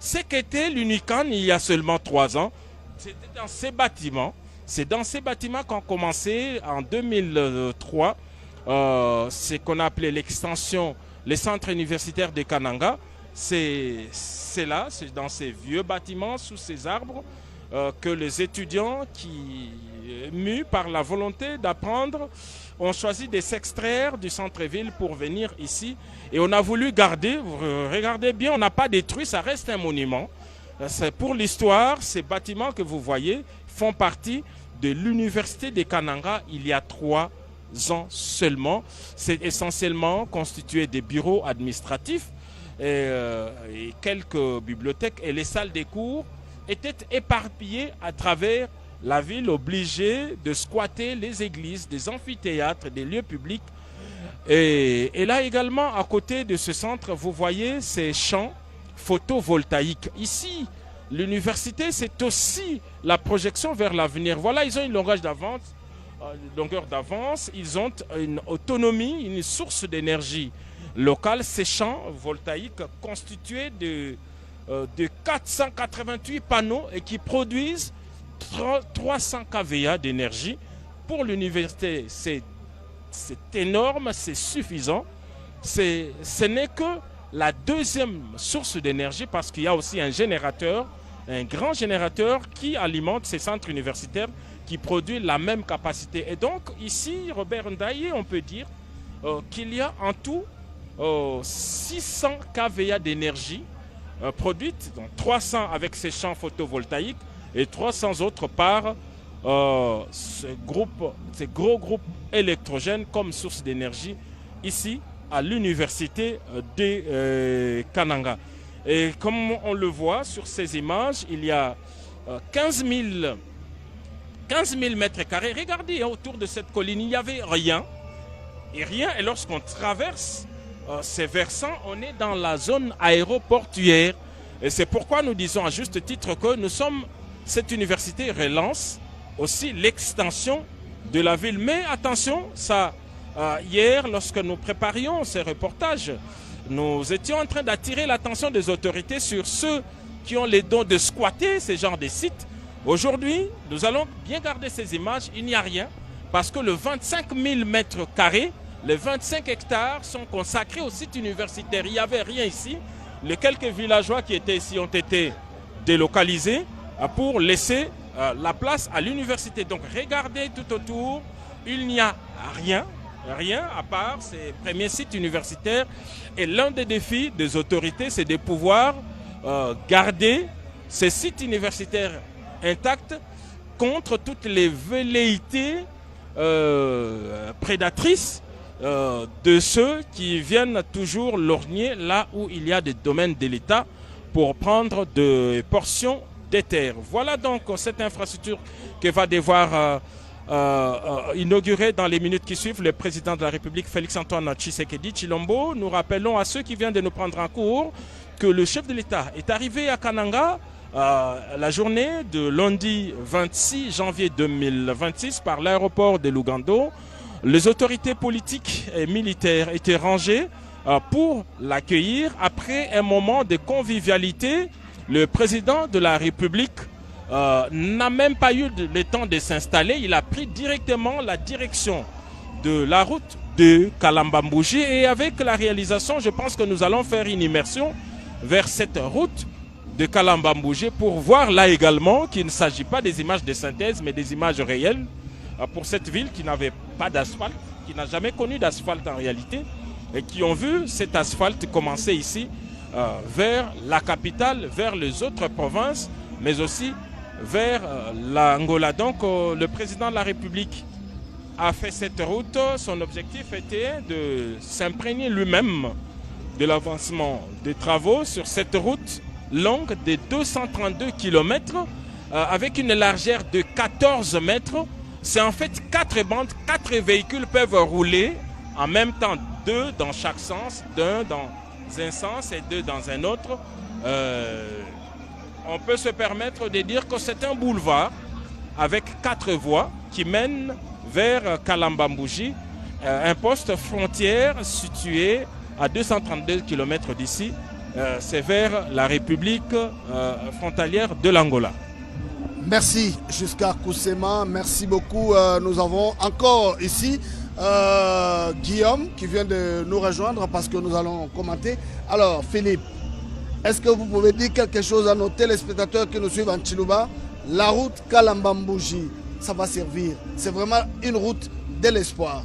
Ce qu'était l'UNICAN il y a seulement 3 ans, c'était dans ces bâtiments. C'est dans ces bâtiments qu'on commençait en 2003, ce qu'on appelait l'extension, les centres universitaires de Kananga. C'est là, c'est dans ces vieux bâtiments, sous ces arbres, que les étudiants qui, mus par la volonté d'apprendre, ont choisi de s'extraire du centre-ville pour venir ici. Et on a voulu garder, regardez bien, on n'a pas détruit, ça reste un monument. C'est pour l'histoire, ces bâtiments que vous voyez font partie de l'université de Kananga il y a 3 ans seulement. C'est essentiellement constitué des bureaux administratifs et quelques bibliothèques, et les salles des cours étaient éparpillées à travers la ville, obligée de squatter les églises, des amphithéâtres, des lieux publics. Et là également, à côté de ce centre, vous voyez ces champs photovoltaïques. Ici, l'université, c'est aussi la projection vers l'avenir. Voilà, ils ont une longueur d'avance, ils ont une autonomie, une source d'énergie locale. Ces champs voltaïques constitués de 488 panneaux et qui produisent 300 kVA d'énergie. Pour l'université, c'est énorme, c'est suffisant. Ce n'est que la deuxième source d'énergie, parce qu'il y a aussi un générateur, un grand générateur qui alimente ces centres universitaires, qui produit la même capacité. Et donc ici, Robert Ndaye, on peut dire qu'il y a en tout 600 kVA d'énergie produite, donc 300 avec ces champs photovoltaïques et 300 autres par ces gros groupes électrogènes comme source d'énergie ici à l'université de Kananga. Et comme on le voit sur ces images, il y a 15 000 mètres carrés. Regardez, autour de cette colline, il n'y avait rien. Et lorsqu'on traverse ces versants, on est dans la zone aéroportuaire. Et c'est pourquoi nous disons à juste titre que cette université relance aussi l'extension de la ville. Mais attention, hier, lorsque nous préparions ces reportages, nous étions en train d'attirer l'attention des autorités sur ceux qui ont les dons de squatter ces genres de sites. Aujourd'hui, nous allons bien garder ces images. Il n'y a rien parce que le 25 000 mètres carrés, les 25 hectares sont consacrés au site universitaire. Il n'y avait rien ici. Les quelques villageois qui étaient ici ont été délocalisés pour laisser la place à l'université. Donc regardez tout autour, il n'y a rien à part ces premiers sites universitaires. Et l'un des défis des autorités, c'est de pouvoir garder ces sites universitaires intacts contre toutes les velléités prédatrices de ceux qui viennent toujours lorgner là où il y a des domaines de l'État pour prendre des portions des terres. Voilà donc cette infrastructure que va devoir inaugurer dans les minutes qui suivent le président de la République, Félix-Antoine Tshisekedi Tshilombo. Nous rappelons à ceux qui viennent de nous prendre en cours que le chef de l'État est arrivé à Kananga la journée de lundi 26 janvier 2026 par l'aéroport de Lugando. Les autorités politiques et militaires étaient rangées pour l'accueillir. Après un moment de convivialité, le président de la République n'a même pas eu le temps de s'installer. Il a pris directement la direction de la route de Kalambambouji. Et avec la réalisation, je pense que nous allons faire une immersion vers cette route de Kalambambouji pour voir là également qu'il ne s'agit pas des images de synthèse, mais des images réelles pour cette ville qui n'avait pas d'asphalte, qui n'a jamais connu d'asphalte en réalité, et qui ont vu cet asphalte commencer ici vers la capitale, vers les autres provinces, mais aussi vers l'Angola. Donc le président de la République a fait cette route. Son objectif était de s'imprégner lui-même de l'avancement des travaux sur cette route longue de 232 km avec une largeur de 14 mètres. C'est en fait 4 bandes, 4 véhicules peuvent rouler en même temps, 2 dans chaque sens, d'un dans un sens et 2 dans un autre. On peut se permettre de dire que c'est un boulevard avec 4 voies qui mènent vers Kalambambouji, un poste frontière situé à 232 km d'ici, c'est vers la République frontalière de l'Angola. Merci jusqu'à Koussema, merci beaucoup. Nous avons encore ici Guillaume qui vient de nous rejoindre parce que nous allons commenter. Alors Philippe, est-ce que vous pouvez dire quelque chose à nos téléspectateurs qui nous suivent en Chiluba? La route Kalamba-Mbouji, ça va servir. C'est vraiment une route de l'espoir.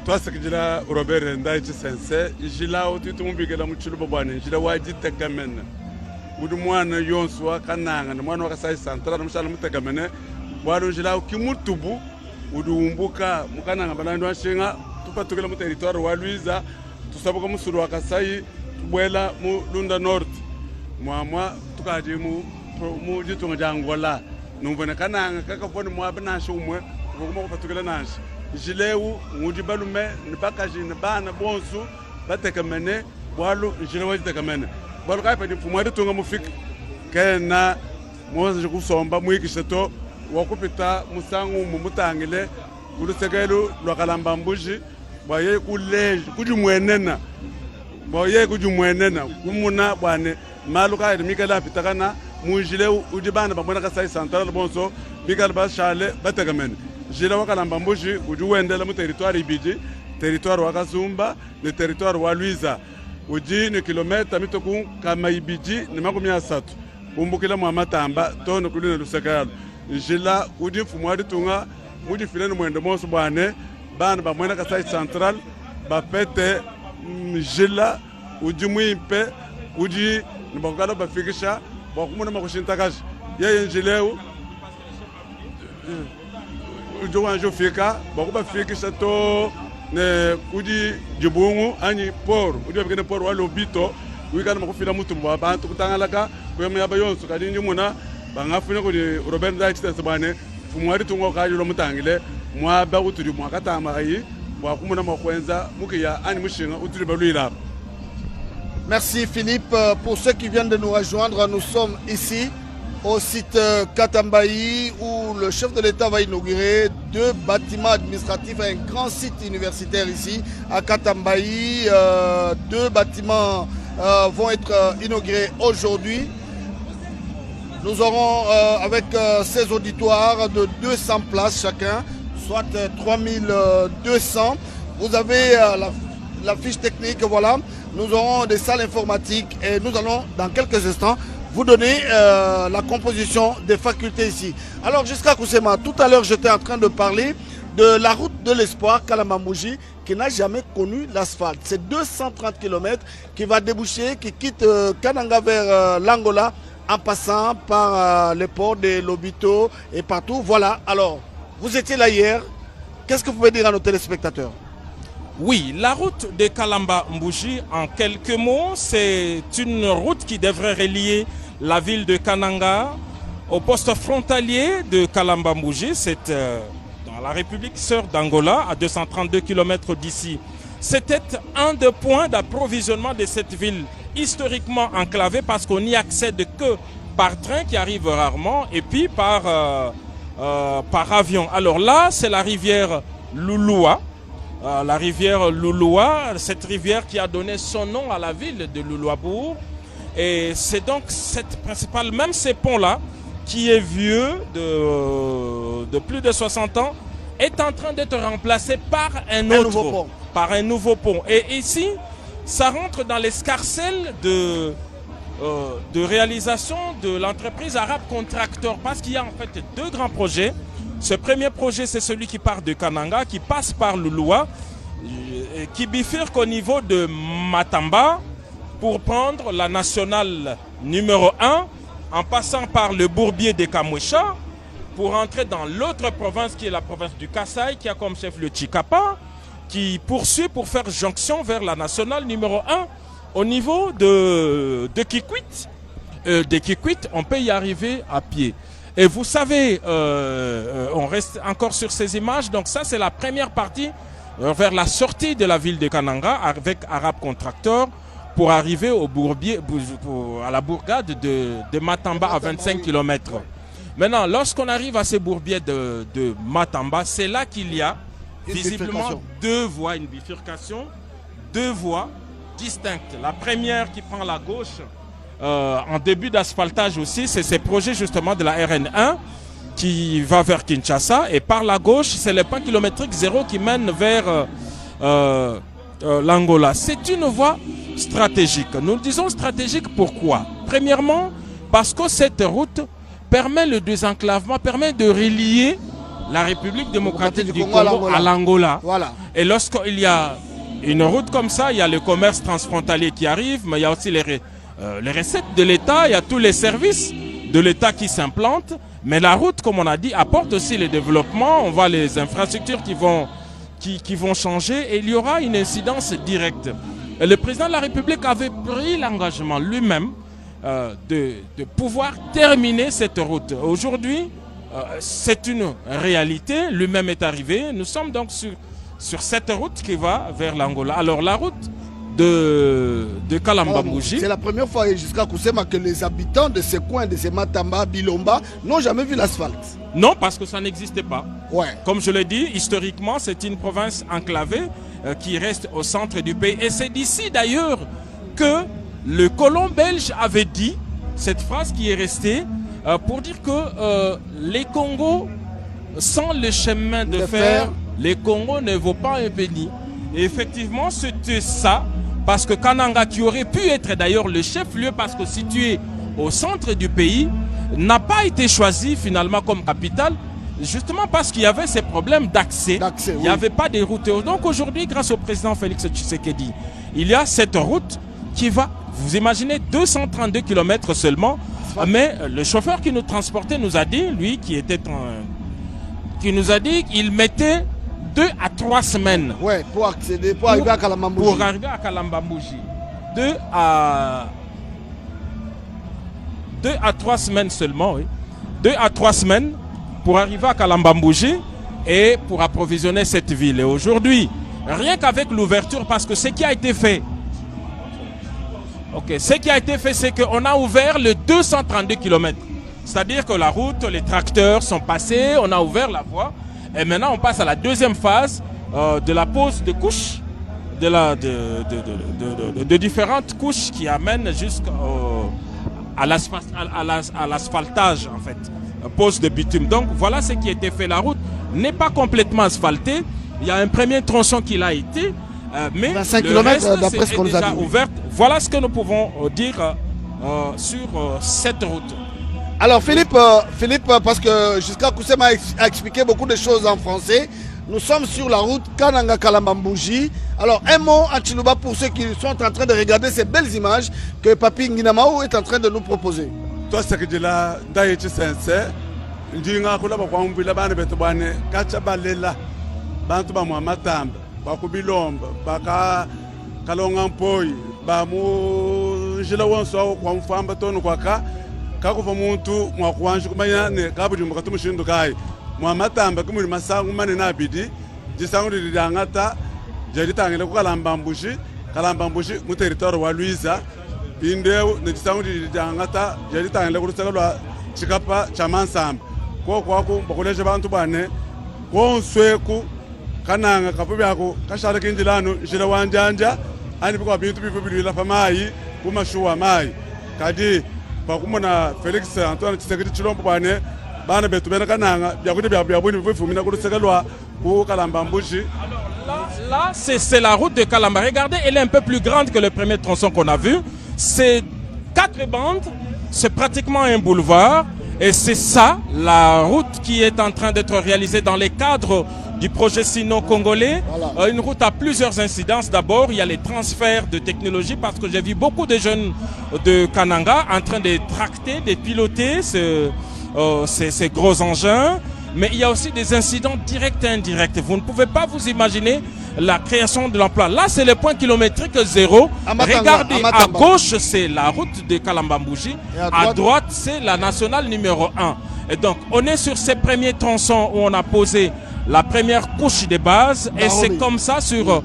Toi, ce que je dis, Robert Ndaïti Sensei, je l'ai dit, tu m'as dit que je l'ai dit, udu mwana yonswa kananga na mwana wakasai santra na mshala mutagamene bwalo jila kimutubu udu umbuka mukananga banandi washinga tupatukela mu territoire wa Luiza tusabuka musuru wakasai tubwela mu Lunda North mwamwa tukadi mu jitunga jangola numbona kananga kakafoni mwabana shumwe ngoma kupatukela nashi jilewu ngudi balume nipakaji nibana bonsu batekamene bwalo jile wajitekamene balo kai pedi fumari tunga mufika kena moza kusomba mwikishato wakupita musangu mumutangile ulusekelu lwakalamba mbuji baye kuleje kujumwenena baye kujumwenena kumuna bwane maluka mikala pitakana mujile ujibana bamona kasai central bonso bikala bashale batagamene jila wakalamba mbuji ujuwendela mu territoire ibiji territoire wakazumba le territoire wa Luiza uji ni kilomita mitoku kama ibiji ni makumi asatu kumbukila mwa matamba tono kulina lusakalo jila uji mfumwadi tunga uji fileni mwende monsu bwane bana ba mwena kasai central bapete jila uji mwimpe uji ni bakukala bafikisha bakumuna makushintakashi yeye njileu uji wanjo fika bakubafikisha to ne kudi jibungu ani por udi bakene por wa lobito wikana makufila mutu bantu kutangalaka kwema yaba yonso kadinji muna bangafuna kudi Robert Ndaïti tsabane fumwari tungo kajilo mutangile mwa ba kuturi mwa katama yi wa kumuna makwenza mukiya ani mushinga uturi baluira. Merci Philippe. Pour ceux qui viennent de nous rejoindre, nous sommes ici au site Katambayi où le chef de l'État va inaugurer 2 bâtiments administratifs, un grand site universitaire ici à Katambayi. 2 bâtiments vont être inaugurés aujourd'hui. Nous aurons avec ces auditoires de 200 places chacun, soit 3200. Vous avez la fiche technique, voilà. Nous aurons des salles informatiques et nous allons dans quelques instants vous donner la composition des facultés ici. Alors jusqu'à Koussema, tout à l'heure j'étais en train de parler de la route de l'espoir Kalamba-Mbouji qui n'a jamais connu l'asphalte. C'est 230 km qui va déboucher, qui quitte Kananga vers l'Angola en passant par les ports de Lobito et partout. Voilà, alors vous étiez là hier, qu'est-ce que vous pouvez dire à nos téléspectateurs? Oui, la route de Kalamba-Mbouji, en quelques mots, c'est une route qui devrait relier la ville de Kananga au poste frontalier de Kalamba-Mbouji. C'est dans la République sœur d'Angola, à 232 km d'ici. C'était un des points d'approvisionnement de cette ville historiquement enclavée parce qu'on n'y accède que par train qui arrive rarement et puis par avion. Alors là, c'est la rivière Louloua. La rivière Louloua, cette rivière qui a donné son nom à la ville de Loulouabourg. Et c'est donc cette principale, même ces ponts-là, qui est vieux de plus de 60 ans, est en train d'être remplacé par un nouveau pont. Par un nouveau pont. Et ici, ça rentre dans l'escarcelle de réalisation de l'entreprise Arabe Contractor, parce qu'il y a en fait 2 grands projets. Ce premier projet, c'est celui qui part de Kananga, qui passe par Louloua, qui bifurque au niveau de Matamba pour prendre la nationale numéro 1 en passant par le bourbier de Kamoucha pour entrer dans l'autre province qui est la province du Kasaï, qui a comme chef le Chikapa, qui poursuit pour faire jonction vers la nationale numéro 1 au niveau de Kikwit. De Kikwit, on peut y arriver à pied. Et vous savez, on reste encore sur ces images. Donc ça, c'est la première partie vers la sortie de la ville de Kananga avec Arabe Contractor pour arriver au bourbier, à la bourgade de Matamba à 25 km. Maintenant, lorsqu'on arrive à ces bourbiers de Matamba, c'est là qu'il y a visiblement 2 voies, une bifurcation, 2 voies distinctes. La première qui prend la gauche, en début d'asphaltage aussi, c'est ces projets justement de la RN1 qui va vers Kinshasa. Et par la gauche, c'est le point kilométrique 0 qui mène vers l'Angola. C'est une voie stratégique. Nous disons stratégique pourquoi? Premièrement, parce que cette route permet le désenclavement, permet de relier la République démocratique du Congo à l'Angola. Voilà. Et lorsqu'il y a une route comme ça, il y a le commerce transfrontalier qui arrive, mais il y a aussi les recettes de l'État, il y a tous les services de l'État qui s'implantent. Mais la route, comme on a dit, apporte aussi le développement. On voit les infrastructures qui vont changer et il y aura une incidence directe. Et le président de la République avait pris l'engagement lui-même de pouvoir terminer cette route. Aujourd'hui, c'est une réalité. Lui-même est arrivé. Nous sommes donc sur cette route qui va vers l'Angola. Alors la route de Kalambambouji. C'est la première fois jusqu'à Kusema que les habitants de ces coins, de ces Matamba, Bilomba, n'ont jamais vu l'asphalte. Non, parce que ça n'existait pas. Ouais. Comme je l'ai dit, historiquement, c'est une province enclavée qui reste au centre du pays. Et c'est d'ici d'ailleurs que le colon belge avait dit cette phrase qui est restée pour dire que les Congos, sans le chemin de fer, les Congos ne vaut pas un penny. Et effectivement, c'était ça. Parce que Kananga, qui aurait pu être d'ailleurs le chef-lieu, parce que situé au centre du pays, n'a pas été choisi finalement comme capitale, justement parce qu'il y avait ces problèmes d'accès. Il n'y avait pas de routes. Donc aujourd'hui, grâce au président Félix Tshisekedi, il y a cette route qui va, vous imaginez, 232 km seulement. Mais le chauffeur qui nous transportait nous a dit, lui qui nous a dit qu'il mettait 2 à 3 semaines. Ouais, pour accéder, pour arriver à Kalambambouji. Pour arriver à Kalambambouji. 2 à 3 semaines seulement, oui. 2 à 3 semaines pour arriver à Kalambambouji et pour approvisionner cette ville. Et aujourd'hui, rien qu'avec l'ouverture, parce que ce qui a été fait, c'est qu'on a ouvert le 232 km. C'est-à-dire que la route, les tracteurs sont passés, on a ouvert la voie. Et maintenant, on passe à la deuxième phase de la pose de couches, de différentes couches qui amènent jusqu'à l'asphaltage, en fait, pose de bitume. Donc, voilà ce qui a été fait. La route n'est pas complètement asphaltée. Il y a un premier tronçon qui l'a été, mais 25 le km reste d'après ce qu'on nous a déjà dit. ouverte. Voilà ce que nous pouvons dire sur cette route. Alors Philippe, parce que jusqu'à Kusema a expliqué beaucoup de choses en français, nous sommes sur la route Kananga Kalambambouji. Alors un mot en Chiluba pour ceux qui sont en train de regarder ces belles images que Papi Nginamao est en train de nous proposer. Toi ce que je la ndaye chisense ndinga kula bakwambula bana betu bane kacha balela bantu ba Matamba bakubilomba baka kalonga mpoi ba mu jila wonso kwa mfamba tonu kwaka kakuva muntu mwakuwanje kumanya ne kabujumba katumushindu kai Matamba kumuri masangu mane nabidi jisangu lilangata jalitangile ku Kalambambouji mu territoire wa Luiza indeo ne jisangu lilangata jalitangile ku rusagalwa chikapa cha Mansamba ko kwako bakoleje bantu bane konsweku kananga kafubyako kashara kinjilano jira wanjanja ani bikwa bintu bifubilila pamayi kumashuwa mayi kadi bakumona Felix Antoine Tshisekedi Tshilombo bane bana betu bena kananga byakuti byabuni bifumina ku rusagalwa ku Kalambambouji. Là, c'est la route de Kalamba. Regardez, elle est un peu plus grande que le premier tronçon qu'on a vu. C'est 4 bandes, c'est pratiquement un boulevard. Et c'est ça, la route qui est en train d'être réalisée dans les cadres du projet sino-congolais. Voilà. Une route à plusieurs incidences. D'abord, il y a les transferts de technologie parce que j'ai vu beaucoup de jeunes de Kananga en train de tracter, de piloter ces gros engins. Mais il y a aussi des incidents directs et indirects. Vous ne pouvez pas vous imaginer la création de l'emploi. Là, c'est le point kilométrique 0. Regardez, à gauche, c'est la route de Kalambambouji. À droite, c'est la nationale numéro 1. Et donc, on est sur ces premiers tronçons où on a posé la première couche de base. Et c'est comme ça sur...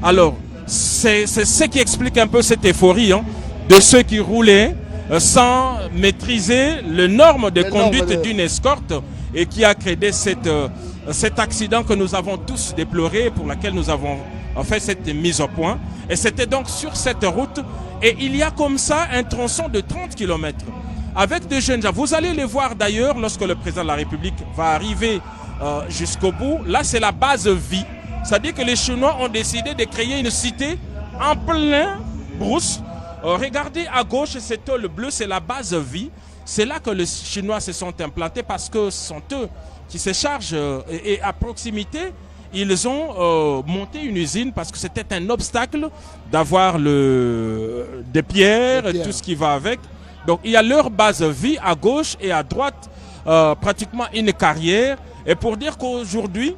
alors, c'est ce qui explique un peu cette euphorie de ceux qui roulaient sans maîtriser les normes de conduite d'une escorte et qui a créé cet accident que nous avons tous déploré, pour lequel nous avons fait cette mise au point. Et c'était donc sur cette route. Et il y a comme ça un tronçon de 30 km avec des jeunes gens. Vous allez les voir d'ailleurs lorsque le président de la République va arriver jusqu'au bout. Là, c'est la base vie. C'est-à-dire que les Chinois ont décidé de créer une cité en plein brousse. Regardez à gauche, c'est le bleu, c'est la base vie. C'est là que les Chinois se sont implantés parce que ce sont eux qui se chargent. Et à proximité, ils ont monté une usine parce que c'était un obstacle d'avoir des pierres, tout ce qui va avec. Donc il y a leur base vie à gauche et à droite, pratiquement une carrière. Et pour dire qu'aujourd'hui,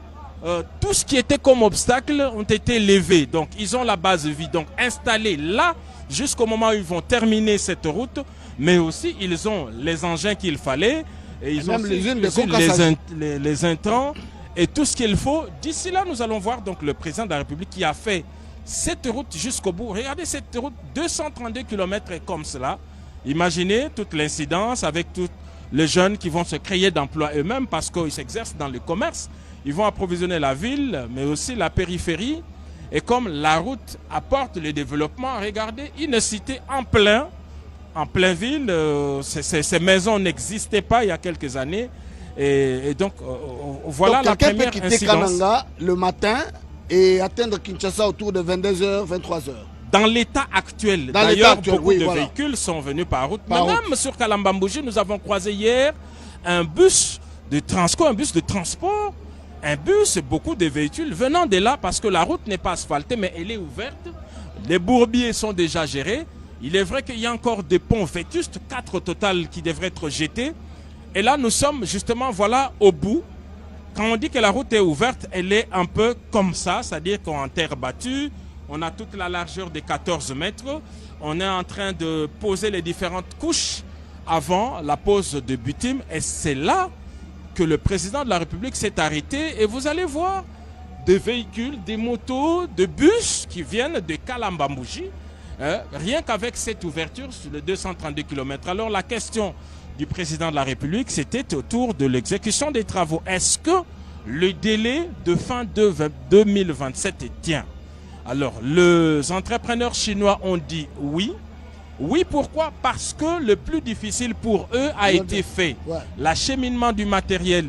tout ce qui était comme obstacle ont été levés. Donc ils ont la base vie donc installée là jusqu'au moment où ils vont terminer cette route. Mais aussi ils ont les engins qu'il fallait. Et ils ont les intrants et tout ce qu'il faut. D'ici là, nous allons voir donc le président de la République qui a fait cette route jusqu'au bout. Regardez cette route, 232 km comme cela. Imaginez toute l'incidence avec tous les jeunes qui vont se créer d'emploi eux-mêmes parce qu'ils s'exercent dans le commerce. Ils vont approvisionner la ville, mais aussi la périphérie. Et comme la route apporte le développement, regardez, une cité en plein ville. Ces maisons n'existaient pas il y a quelques années. Et donc, voilà donc, la première incidence. Quelqu'un peut quitter Kananga le matin et atteindre Kinshasa autour de 22h, 23h. Dans l'état actuel, d'ailleurs, beaucoup de véhicules sont venus par route. Même sur Kalamba-Mbouji, nous avons croisé hier un bus de transport, un bus, beaucoup de véhicules venant de là parce que la route n'est pas asphaltée, mais elle est ouverte. Les bourbiers sont déjà gérés. Il est vrai qu'il y a encore des ponts vétustes, 4 au total qui devraient être jetés. Et là, nous sommes justement, voilà, au bout. Quand on dit que la route est ouverte, elle est un peu comme ça, c'est-à-dire qu'en terre battue, on a toute la largeur de 14 mètres. On est en train de poser les différentes couches avant la pose de bitume. Et c'est là que le président de la République s'est arrêté. Et vous allez voir des véhicules, des motos, des bus qui viennent de Kalamba-Mbouji. Rien qu'avec cette ouverture sur les 232 km. Alors la question du président de la République, c'était autour de l'exécution des travaux. Est-ce que le délai de fin de 2027 tient? Alors, les entrepreneurs chinois ont dit oui. Oui, pourquoi? Parce que le plus difficile pour eux a été fait. L'acheminement du matériel,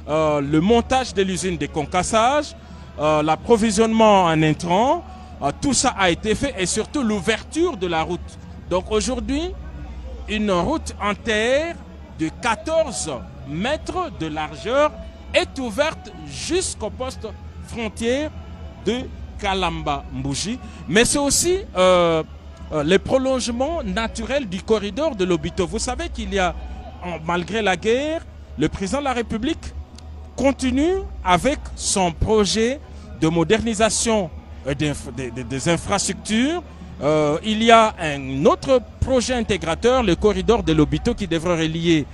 le montage de l'usine de concassage, l'approvisionnement en intrants, tout ça a été fait et surtout l'ouverture de la route. Donc aujourd'hui, une route en terre de 14 mètres de largeur est ouverte jusqu'au poste frontière de Kalamba-Mbouji. Mais c'est aussi les prolongements naturels du corridor de l'Obito. Vous savez qu'il y a, malgré la guerre, le président de la République continue avec son projet de modernisation des infrastructures. Il y a un autre projet intégrateur, le corridor de l'Obito, qui devrait relier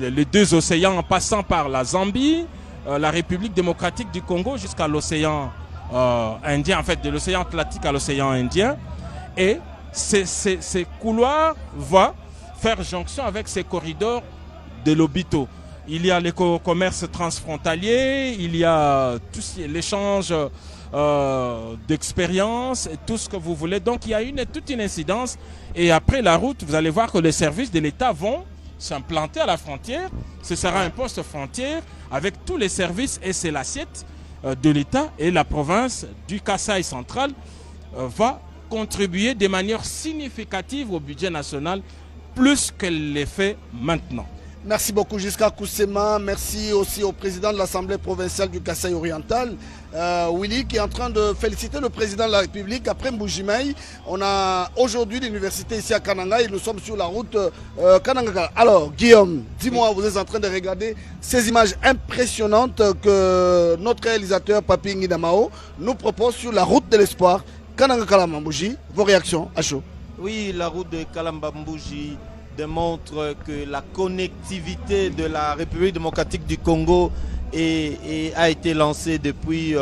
les deux océans en passant par la Zambie, la République démocratique du Congo jusqu'à l'océan Indien, en fait de l'océan Atlantique à l'océan Indien. Et ces couloirs vont faire jonction avec ces corridors de l'Obito. Il y a les commerces transfrontaliers, il y a l'échange d'expérience et tout ce que vous voulez. Donc il y a toute une incidence. Et après la route, vous allez voir que les services de l'État vont s'implanter à la frontière. Ce sera un poste frontière avec tous les services et c'est l'assiette de l'État. Et la province du Kasaï central va contribuer de manière significative au budget national plus qu'elle l'est fait maintenant. Merci beaucoup Giscard Koussema, merci aussi au président de l'Assemblée provinciale du Kasaï oriental, Willy, qui est en train de féliciter le président de la République. Après Mboujimaï, on a aujourd'hui l'université ici à Kananga et nous sommes sur la route Kananga. Alors Guillaume, dis-moi, vous êtes en train de regarder ces images impressionnantes que notre réalisateur Papi Ngidamao nous propose sur la route de l'espoir, Kananga Kalamba-Mbouji. Vos réactions à chaud? Oui, la route de Kalamba-Mbouji démontre que la connectivité de la République démocratique du Congo a été lancée depuis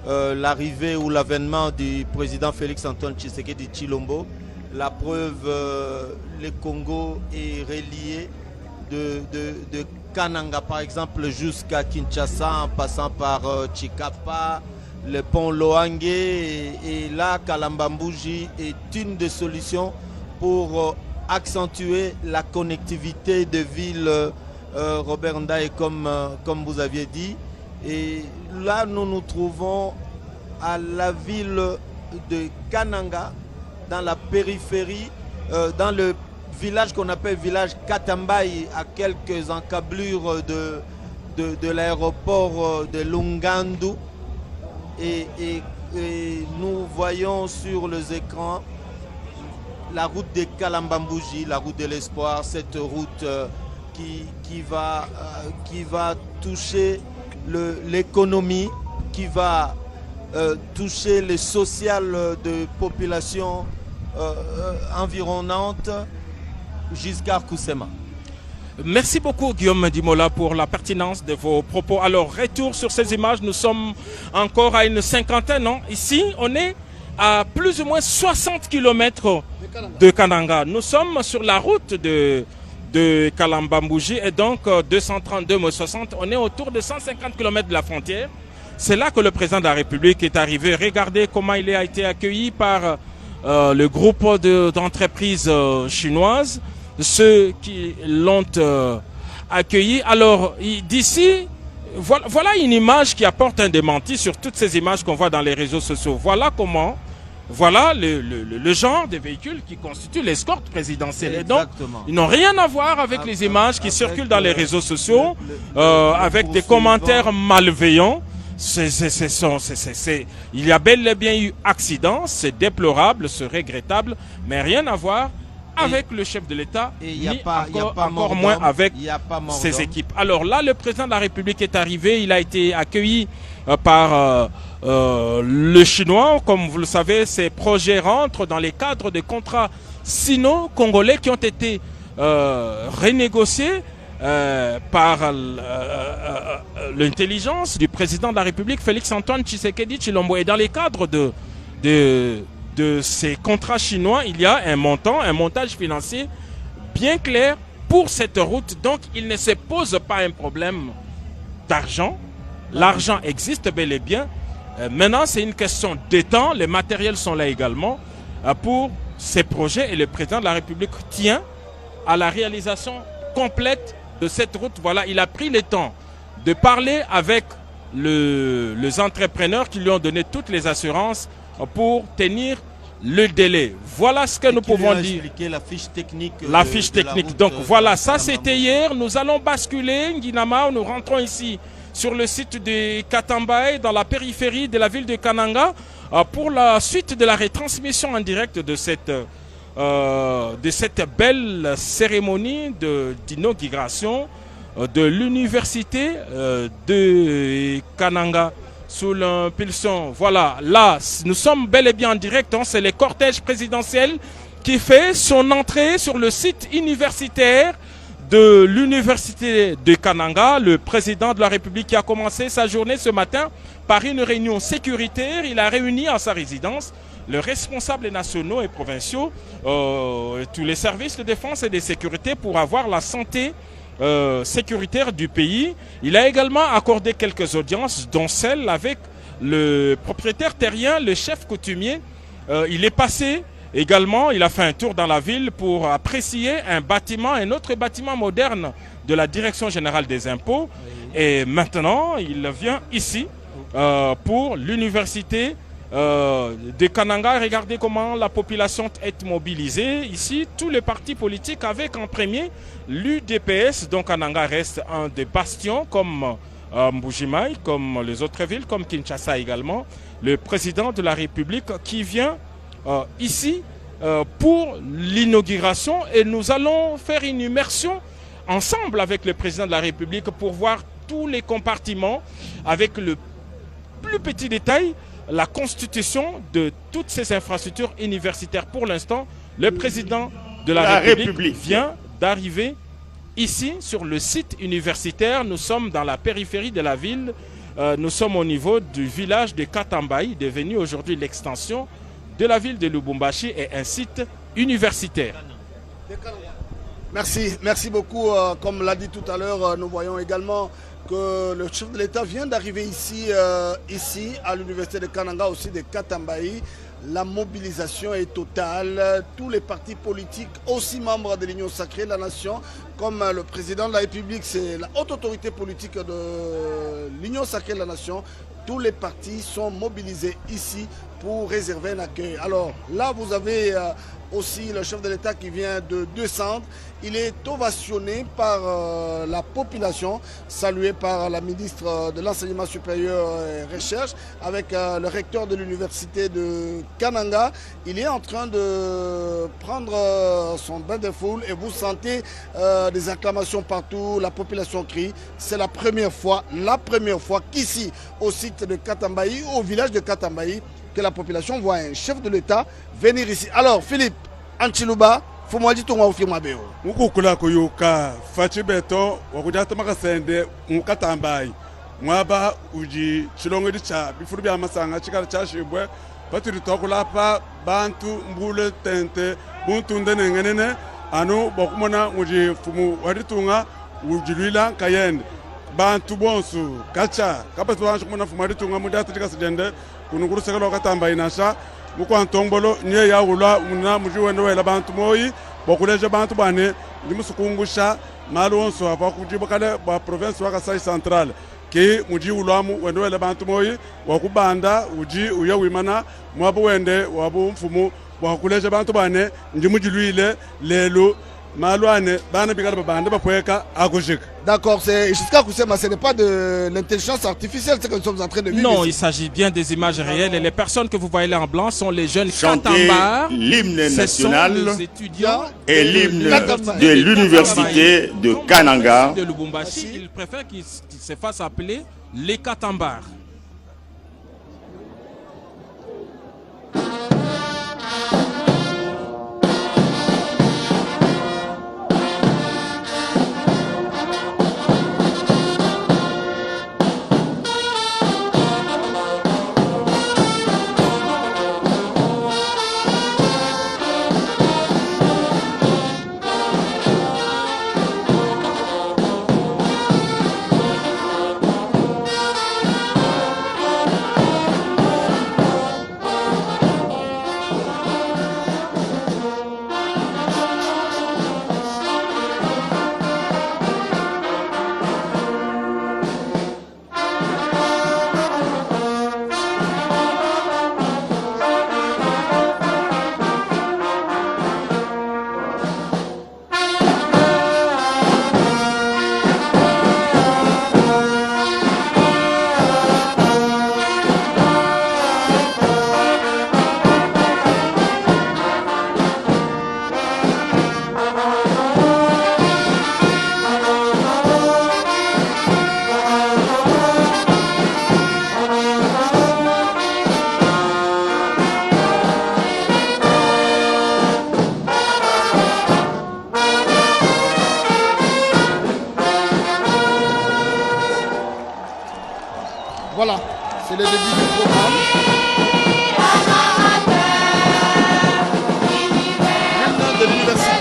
l'arrivée ou l'avènement du président Félix Antoine Tshisekedi Tshilombo. La preuve, le Congo est relié de Kananga par exemple jusqu'à Kinshasa en passant par Chikapa, le pont Loangue et là, Kalambambouji est une des solutions pour accentuer la connectivité de villes, Robert Ndaye, comme vous aviez dit. Et là, nous nous trouvons à la ville de Kananga, dans la périphérie, dans le village qu'on appelle village Katambayi, à quelques encablures de l'aéroport de Lungandu. Et nous voyons sur les écrans la route de Kalambambouji, la route de l'espoir, cette route qui va toucher l'économie, qui va toucher le social de populations environnantes jusqu'à Kousema. Merci beaucoup Guillaume Dimola pour la pertinence de vos propos. Alors, retour sur ces images, nous sommes encore à une cinquantaine, non? Ici, on est à plus ou moins 60 km de Kananga. Nous sommes sur la route de Kalambambouji et donc 232-60, on est autour de 150 km de la frontière. C'est là que le président de la République est arrivé. Regardez comment il a été accueilli par le groupe d'entreprises chinoises, ceux qui l'ont accueilli. Alors, d'ici, voilà une image qui apporte un démenti sur toutes ces images qu'on voit dans les réseaux sociaux. Voilà comment, voilà le genre de véhicules qui constituent l'escorte présidentielle. Et donc, ils n'ont rien à voir avec les images qui circulent dans les réseaux sociaux, avec des commentaires malveillants. Il y a bel et bien eu accident, c'est déplorable, c'est regrettable, mais rien à voir avec le chef de l'État, encore moins avec ses équipes. Alors là, le président de la République est arrivé, il a été accueilli par le Chinois. Comme vous le savez, ces projets rentrent dans les cadres des contrats sino-congolais qui ont été renégociés par l'intelligence du président de la République, Félix-Antoine Tshisekedi Tshilombo. Et dans les cadres de ces contrats chinois, il y a un montage financier bien clair pour cette route. Donc, il ne se pose pas un problème d'argent. L'argent existe bel et bien. Maintenant, c'est une question de temps. Les matériels sont là également pour ces projets. Et le président de la République tient à la réalisation complète de cette route. Voilà, il a pris le temps de parler avec les entrepreneurs qui lui ont donné toutes les assurances pour tenir le délai. Voilà ce que nous pouvons dire. La fiche technique. La fiche technique. Donc voilà, ça c'était hier. Nous allons basculer, Nguinama, nous rentrons ici sur le site de Katambaye, dans la périphérie de la ville de Kananga, pour la suite de la retransmission en direct de cette belle cérémonie d'inauguration de l'université de Kananga sous l'impulsion. Voilà, là, nous sommes bel et bien en direct. Hein, c'est le cortège présidentiel qui fait son entrée sur le site universitaire de l'université de Kananga. Le président de la République qui a commencé sa journée ce matin par une réunion sécuritaire. Il a réuni à sa résidence les responsables nationaux et provinciaux, tous les services de défense et de sécurité pour avoir la santé sécuritaire du pays. Il a également accordé quelques audiences, dont celle avec le propriétaire terrien, le chef coutumier. Il est passé également, il a fait un tour dans la ville pour apprécier un autre bâtiment moderne de la Direction générale des impôts. Et maintenant, il vient ici pour l'université de Kananga. Regardez comment la population est mobilisée. Ici, tous les partis politiques avec en premier l'UDPS. Donc Kananga reste un des bastions comme Mbujimaï, comme les autres villes, comme Kinshasa également. Le président de la République qui vient ici pour l'inauguration, et nous allons faire une immersion ensemble avec le président de la République pour voir tous les compartiments avec le plus petit détail, la constitution de toutes ces infrastructures universitaires. Pour l'instant, le président de la République vient d'arriver ici sur le site universitaire. Nous sommes dans la périphérie de la ville. Nous sommes au niveau du village de Katambayi, devenu aujourd'hui l'extension de la ville de Lubumbashi et un site universitaire. Merci beaucoup. Comme l'a dit tout à l'heure, nous voyons également que le chef de l'État vient d'arriver ici à l'université de Kananga, aussi de Katambayi. La mobilisation est totale. Tous les partis politiques, aussi membres de l'Union sacrée de la nation, comme le président de la République, c'est la haute autorité politique de l'Union sacrée de la nation. Tous les partis sont mobilisés ici pour réserver un accueil. Alors là, vous avez aussi le chef de l'État qui vient de descendre. Il est ovationné par la population, salué par la ministre de l'Enseignement supérieur et Recherche, avec le recteur de l'université de Kananga. Il est en train de prendre son bain de foule et vous sentez des acclamations partout, la population crie. C'est la première fois qu'ici, au site de Katambayi, au village de Katambayi, que la population voit un chef de l'État venir ici. Alors, Philippe Anchiluba, Fumwaji Tonga Ufimabeo. Mukukula kuyuka, Fachi Beto, Wakujata Makasende, Mukatambayi. Mwaba uji chilongo dicha, bifuru ya masanga, chikara chashibwe, paturi tokulapa, bantu, mbule, tente, buntu ndenengenene, anu, bokumona, uji fumu waditunga, ujilila kayende. Bantu bonsu, kacha, kapatu wanchu kumona fumu waditunga, mudata chikasidende, kunukuru sekalo Katambayi nasha, muko antombolo nye ya ula muna mujiwendo wela bantu moyi bokuleje bantu bane ndimusukungusha malu onso apa kujibo kale ba province wa Kasai Central ke muji ulamu wendo wela bantu moyi wakubanda uji uya wimana mwabo wende wabu mfumu wakuleje bantu bane ndimujilwile lelo malouane bana bigala babande bapweka akushika. D'accord, c'est jusqu'à Koussema, ce n'est pas de l'intelligence artificielle ce que nous sommes en train de vivre. Non, ici. il s'agit bien des images réelles et les personnes que vous voyez là en blanc sont les jeunes Katambars. L'hymne national les étudiants et l'hymne de l'université de Kananga. De Lubumbashi, ils préfèrent qu'ils se fassent appeler les Katambars. Voilà, c'est le début du programme. L'hymne de l'université.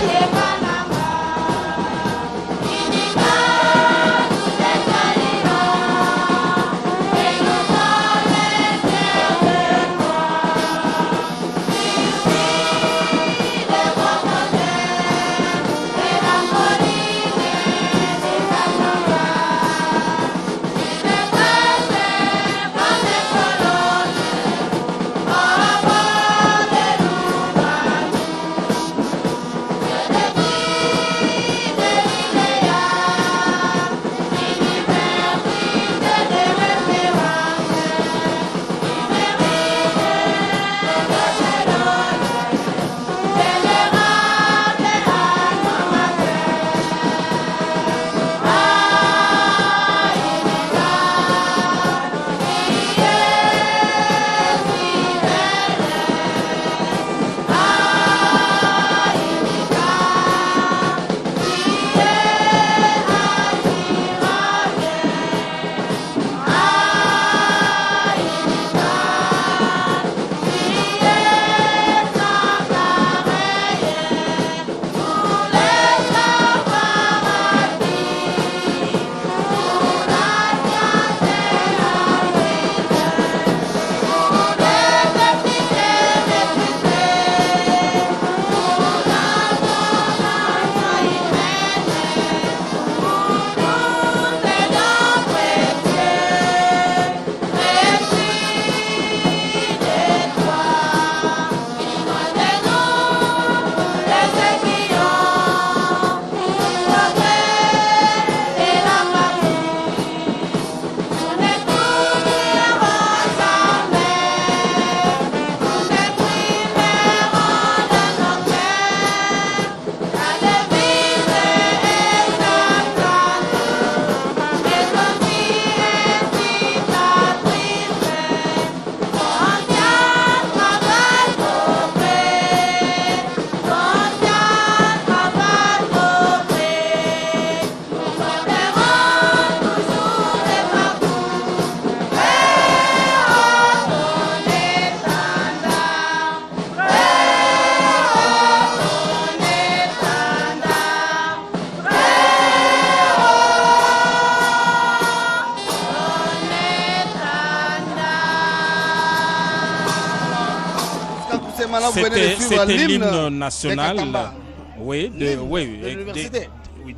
là, vous venez de suivre C'était l'hymne l'hymne national. des Katamba. Oui, De l'université.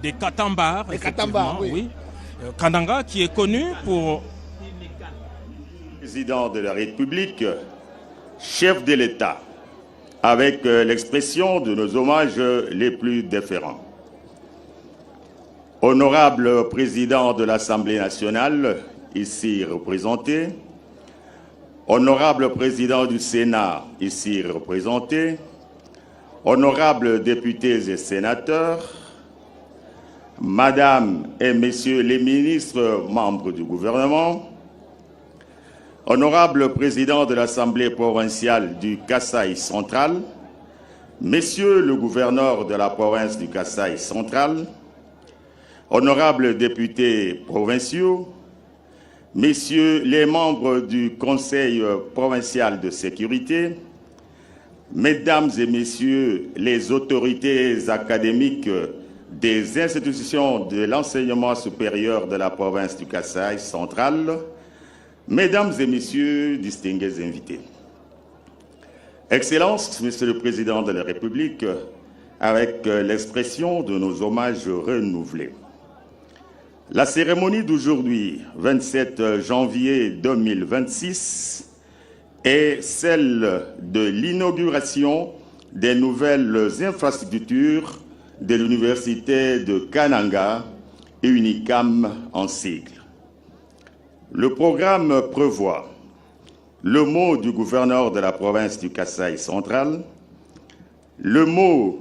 Des Katambars. Des Katambars, effectivement, oui. Kananga qui est connu pour... Président de la République, chef de l'État, avec l'expression de nos hommages les plus déférents. Honorable président de l'Assemblée nationale, ici représenté, honorable président du Sénat, ici représenté, honorables députés et sénateurs, Madame et Messieurs les ministres membres du gouvernement, honorable président de l'Assemblée provinciale du Kasaï central, Messieurs le gouverneur de la province du Kasaï central, honorables députés provinciaux, Messieurs les membres du Conseil provincial de sécurité, Mesdames et Messieurs les autorités académiques des institutions de l'enseignement supérieur de la province du Kasaï central, Mesdames et Messieurs, distingués invités. Excellences, Monsieur le Président de la République, avec l'expression de nos hommages renouvelés. La cérémonie d'aujourd'hui, 27 janvier 2026, est celle de l'inauguration des nouvelles infrastructures de l'université de Kananga, UNICAM en sigle. Le programme prévoit le mot du gouverneur de la province du Kasaï central, le mot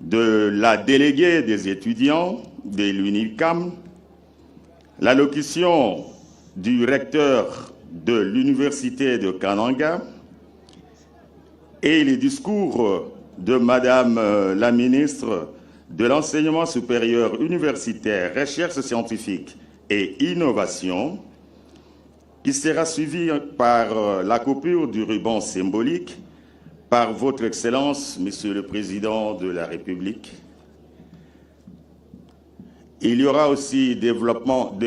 de la déléguée des étudiants de l'UNICAM, l'allocution du recteur de l'université de Kananga et les discours de Madame la ministre de l'Enseignement supérieur universitaire, recherche scientifique et innovation, qui sera suivi par la coupure du ruban symbolique par votre Excellence, Monsieur le Président de la République. Il y aura aussi dévoilement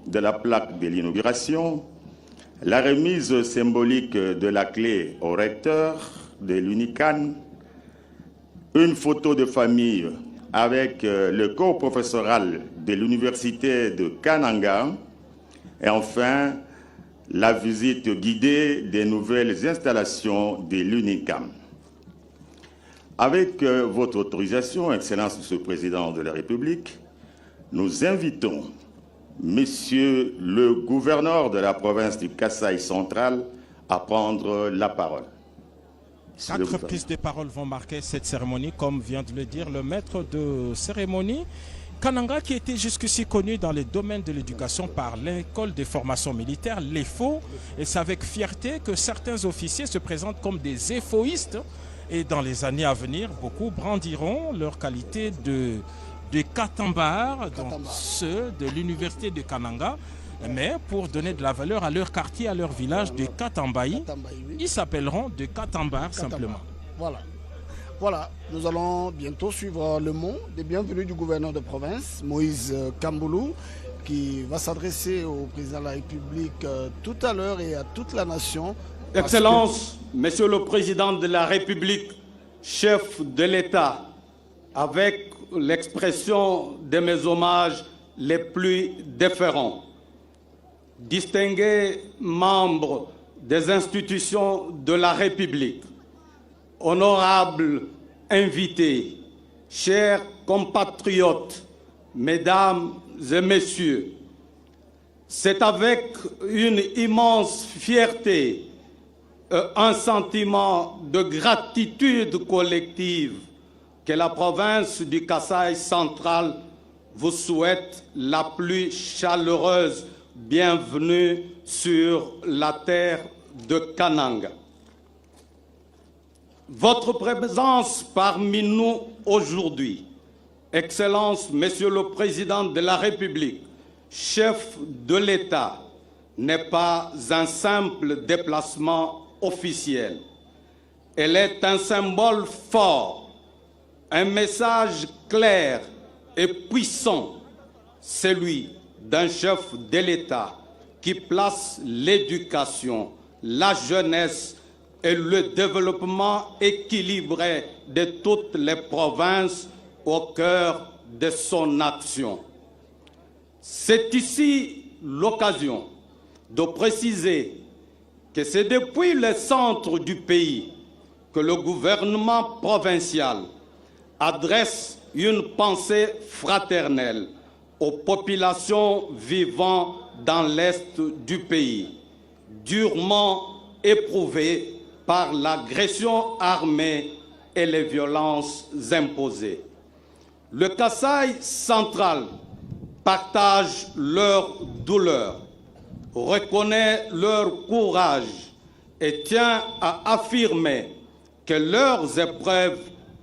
de la plaque de l'inauguration, la remise symbolique de la clé au recteur de l'UNICAM, une photo de famille avec le corps professoral de l'université de Kananga et enfin la visite guidée des nouvelles installations de l'UNICAM. Avec votre autorisation, Excellence Monsieur le Président de la République, nous invitons Monsieur le gouverneur de la province du Kasaï central à prendre la parole. 4 prises de parole vont marquer cette cérémonie, comme vient de le dire le maître de cérémonie. Kananga, qui était jusqu'ici connu dans les domaines de l'éducation par l'école des formations militaires, l'EFO, et c'est avec fierté que certains officiers se présentent comme des EFOistes. Et dans les années à venir, beaucoup brandiront leur qualité de Katambars, donc ceux de l'université de Kananga, mais pour donner de la valeur à leur quartier, à leur village de Katambaï, ils s'appelleront de Katambars simplement. Voilà, nous allons bientôt suivre le mot des bienvenus du gouverneur de province, Moïse Kamboulou, qui va s'adresser au président de la République tout à l'heure et à toute la nation. Excellence, Monsieur le Président de la République, chef de l'État, avec l'expression de mes hommages les plus déférents, distingués membres des institutions de la République, honorables invités, chers compatriotes, mesdames et messieurs, c'est avec une immense fierté, un sentiment de gratitude collective que la province du Kasaï central vous souhaite la plus chaleureuse bienvenue sur la terre de Kananga. Votre présence parmi nous aujourd'hui, Excellence, Monsieur le Président de la République, chef de l'État, n'est pas un simple déplacement officiel. Elle est un symbole fort, un message clair et puissant, celui d'un chef de l'État qui place l'éducation, la jeunesse et le développement équilibré de toutes les provinces au cœur de son action. C'est ici l'occasion de préciser que c'est depuis le centre du pays que le gouvernement provincial adresse une pensée fraternelle aux populations vivant dans l'est du pays, durement éprouvées par l'agression armée et les violences imposées. Le Kasaï central partage leur douleur, reconnaît leur courage et tient à affirmer que leurs épreuves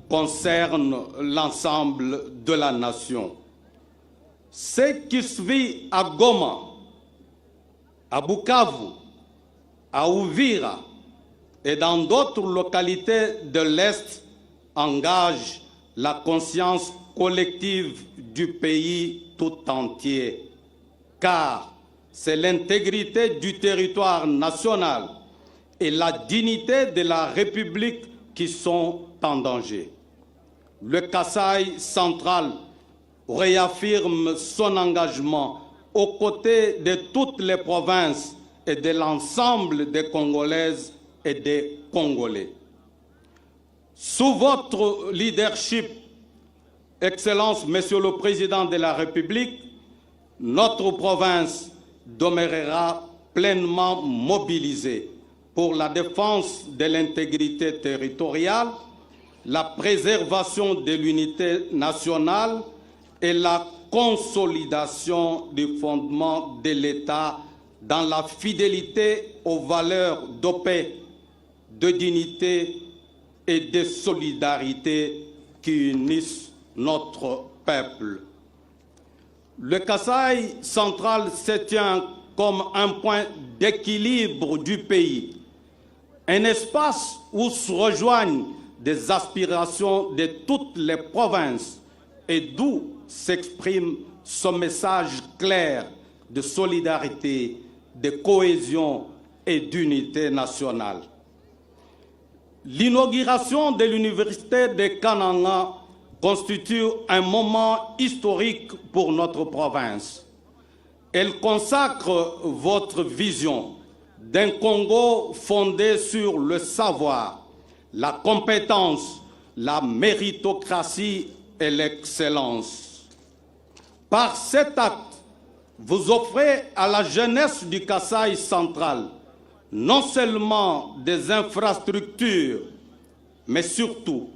concernent l'ensemble de la nation. Ce qui se vit à Goma, à Bukavu, à Uvira et dans d'autres localités de l'Est engage la conscience collective du pays tout entier, car c'est l'intégrité du territoire national et la dignité de la République qui sont en danger. Le Kasaï central réaffirme son engagement aux côtés de toutes les provinces et de l'ensemble des Congolaises et des Congolais. Sous votre leadership, Excellence, Monsieur le Président de la République, notre province demeurera pleinement mobilisée pour la défense de l'intégrité territoriale, la préservation de l'unité nationale et la consolidation du fondement de l'État dans la fidélité aux valeurs de paix, de dignité et de solidarité qui unissent notre peuple. Le Kasaï central se tient comme un point d'équilibre du pays, un espace où se rejoignent des aspirations de toutes les provinces et d'où s'exprime ce message clair de solidarité, de cohésion et d'unité nationale. L'inauguration de l'université de Kananga constitue un moment historique pour notre province. Elle consacre votre vision d'un Congo fondé sur le savoir, la compétence, la méritocratie et l'excellence. Par cet acte, vous offrez à la jeunesse du Kasaï central non seulement des infrastructures, mais surtout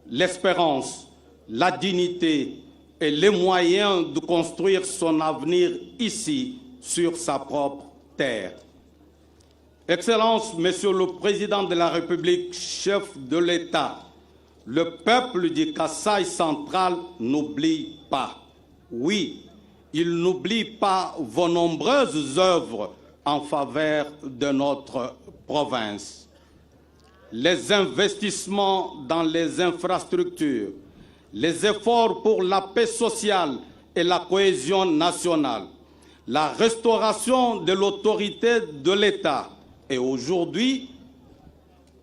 l'espérance, la dignité et les moyens de construire son avenir ici, sur sa propre terre. Excellence, Monsieur le Président de la République, chef de l'État, le peuple du Kasaï central n'oublie pas. Oui, il n'oublie pas vos nombreuses œuvres en faveur de notre province. Les investissements dans les infrastructures, les efforts pour la paix sociale et la cohésion nationale, la restauration de l'autorité de l'État et aujourd'hui,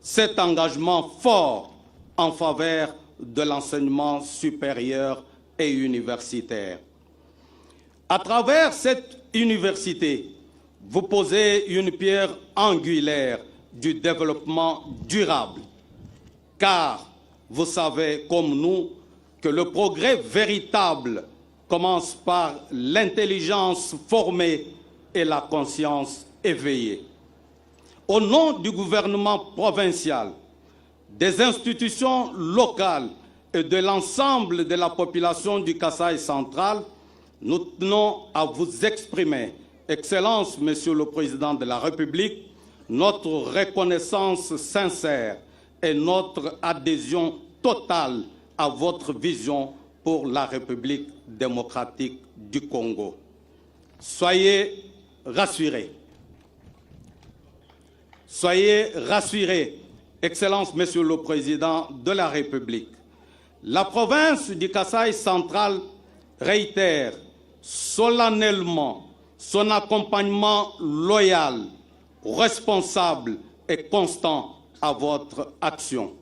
cet engagement fort en faveur de l'enseignement supérieur et universitaire. À travers cette université, vous posez une pierre angulaire du développement durable, car vous savez comme nous que le progrès véritable commence par l'intelligence formée et la conscience éveillée. Au nom du gouvernement provincial, des institutions locales et de l'ensemble de la population du Kasaï central, nous tenons à vous exprimer, Excellence, Monsieur le Président de la République, notre reconnaissance sincère et notre adhésion totale à votre vision pour la République démocratique du Congo. Soyez rassurés. Soyez rassurés, Excellence, Monsieur le Président de la République. La province du Kasaï central réitère solennellement son accompagnement loyal, responsable et constant à votre action.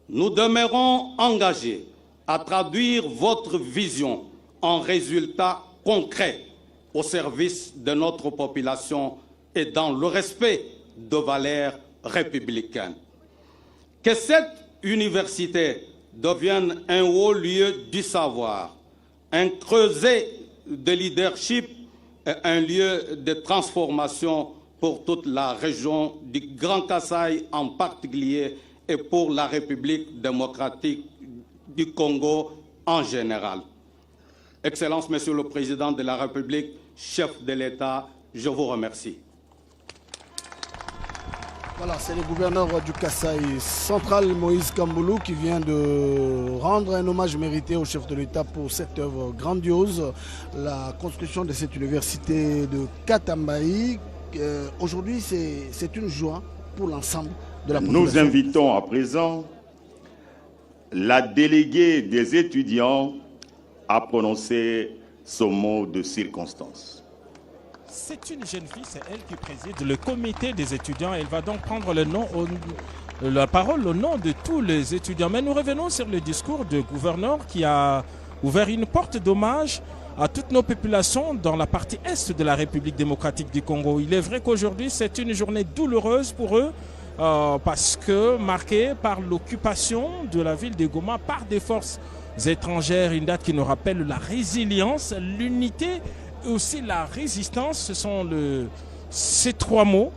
Nous demeurons engagés à traduire votre vision en résultats concrets au service de notre population et dans le respect de valeurs républicaines. Que cette université devienne un haut lieu du savoir, un creuset de leadership et un lieu de transformation pour toute la région du Grand Kasaï en particulier et pour la République démocratique du Congo en général. Excellence, Monsieur le Président de la République, chef de l'État, je vous remercie. Voilà, c'est le gouverneur du Kasaï central, Moïse Kamboulou, qui vient de rendre un hommage mérité au chef de l'État pour cette œuvre grandiose, la construction de cette université de Katambayi. Aujourd'hui, c'est une joie pour l'ensemble de la population. Nous invitons à présent la déléguée des étudiants à prononcer ce mot de circonstance. C'est une jeune fille, c'est elle qui préside le comité des étudiants. Elle va donc prendre la parole au nom de tous les étudiants. Mais nous revenons sur le discours du gouverneur qui a ouvert une porte d'hommage à toutes nos populations dans la partie est de la République démocratique du Congo. Il est vrai qu'aujourd'hui, c'est une journée douloureuse pour eux parce que marquée par l'occupation de la ville de Goma par des forces étrangères, une date qui nous rappelle la résilience, l'unité et aussi la résistance. Ce sont ces trois mots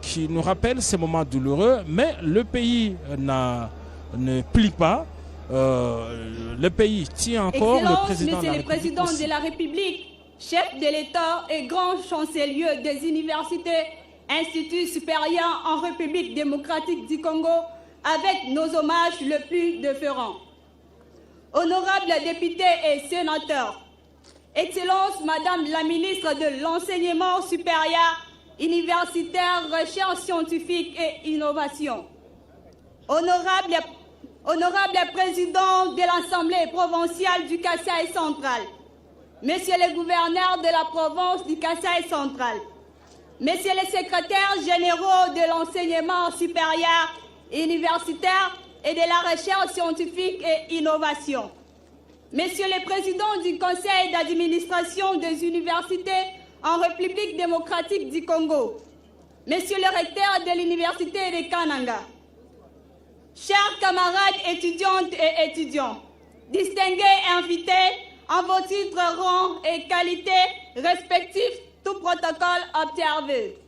qui nous rappellent ces moments douloureux, mais le pays ne plie pas. Le pays tient encore. Excellence, le président Monsieur le Président de la République, chef de l'État et grand chancelier des universités, instituts supérieurs en République démocratique du Congo, avec nos hommages le plus déférents. Honorables députés et sénateurs, Excellence Madame la ministre de l'Enseignement supérieur, universitaire, recherche scientifique et innovation. Honorable président de l'Assemblée provinciale du Kasaï central, Monsieur le gouverneur de la province du Kasaï central, Messieurs les secrétaires généraux de l'enseignement supérieur, universitaire et de la recherche scientifique et innovation, Messieurs les présidents du conseil d'administration des universités en République démocratique du Congo, Monsieur le recteur de l'université de Kananga, chers camarades étudiantes et étudiants, distingués invités en vos titres, rangs et qualités respectifs, tout protocole observé.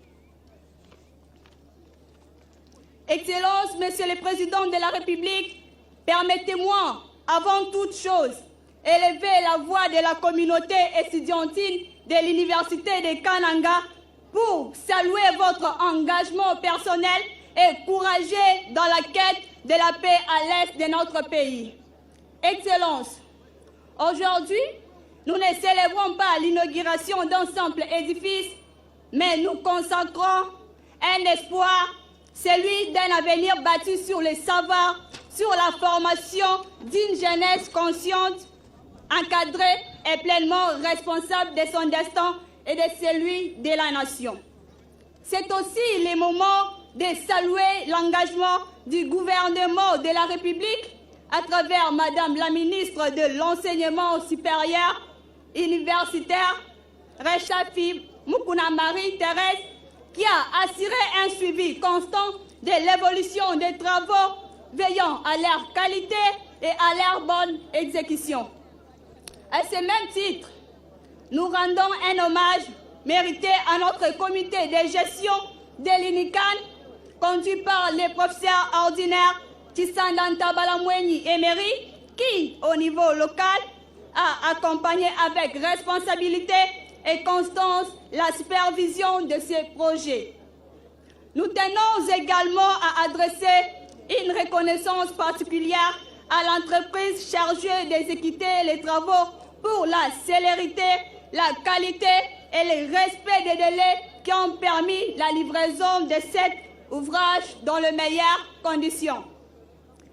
Excellence, Monsieur le Président de la République, permettez-moi, avant toute chose, élever la voix de la communauté estudiantine de l'université de Kananga pour saluer votre engagement personnel et courageux dans la quête de la paix à l'est de notre pays. Excellence, aujourd'hui, nous ne célébrons pas l'inauguration d'un simple édifice, mais nous consacrons un espoir, celui d'un avenir bâti sur le savoir, sur la formation d'une jeunesse consciente, encadrée et pleinement responsable de son destin et de celui de la nation. C'est aussi le moment de saluer l'engagement du gouvernement de la République à travers Madame la ministre de l'Enseignement supérieur universitaire, Rechafi Mukuna Marie-Thérèse, qui a assuré un suivi constant de l'évolution des travaux, veillant à leur qualité et à leur bonne exécution. À ce même titre, nous rendons un hommage mérité à notre comité de gestion de l'UNICAN, conduit par le professeur ordinaire Tsandanta Balamweni Emery, qui, au niveau local, a accompagné avec responsabilité et constance la supervision de ces projets. Nous tenons également à adresser une reconnaissance particulière à l'entreprise chargée d'exécuter les travaux pour la célérité, la qualité et le respect des délais qui ont permis la livraison de cet ouvrage dans les meilleures conditions.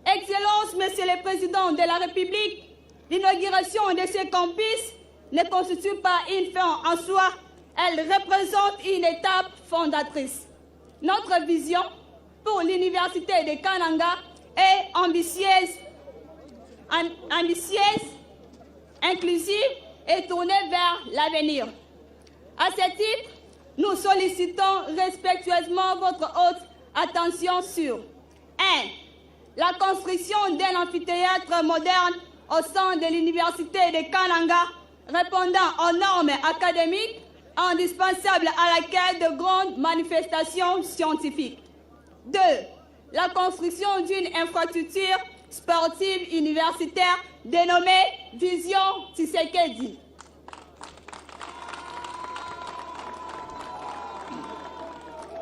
Excellence, Monsieur le Président de la République, l'inauguration de ce campus ne constitue pas une fin en soi, elle représente une étape fondatrice. Notre vision, pour l'université de Kananga est ambitieuse, inclusive et tournée vers l'avenir. À ce titre, nous sollicitons respectueusement votre haute attention sur 1. La construction d'un amphithéâtre moderne au sein de l'université de Kananga, répondant aux normes académiques indispensables à l'accueil de grandes manifestations scientifiques. 2. La construction d'une infrastructure sportive universitaire dénommée Vision Tshisekedi.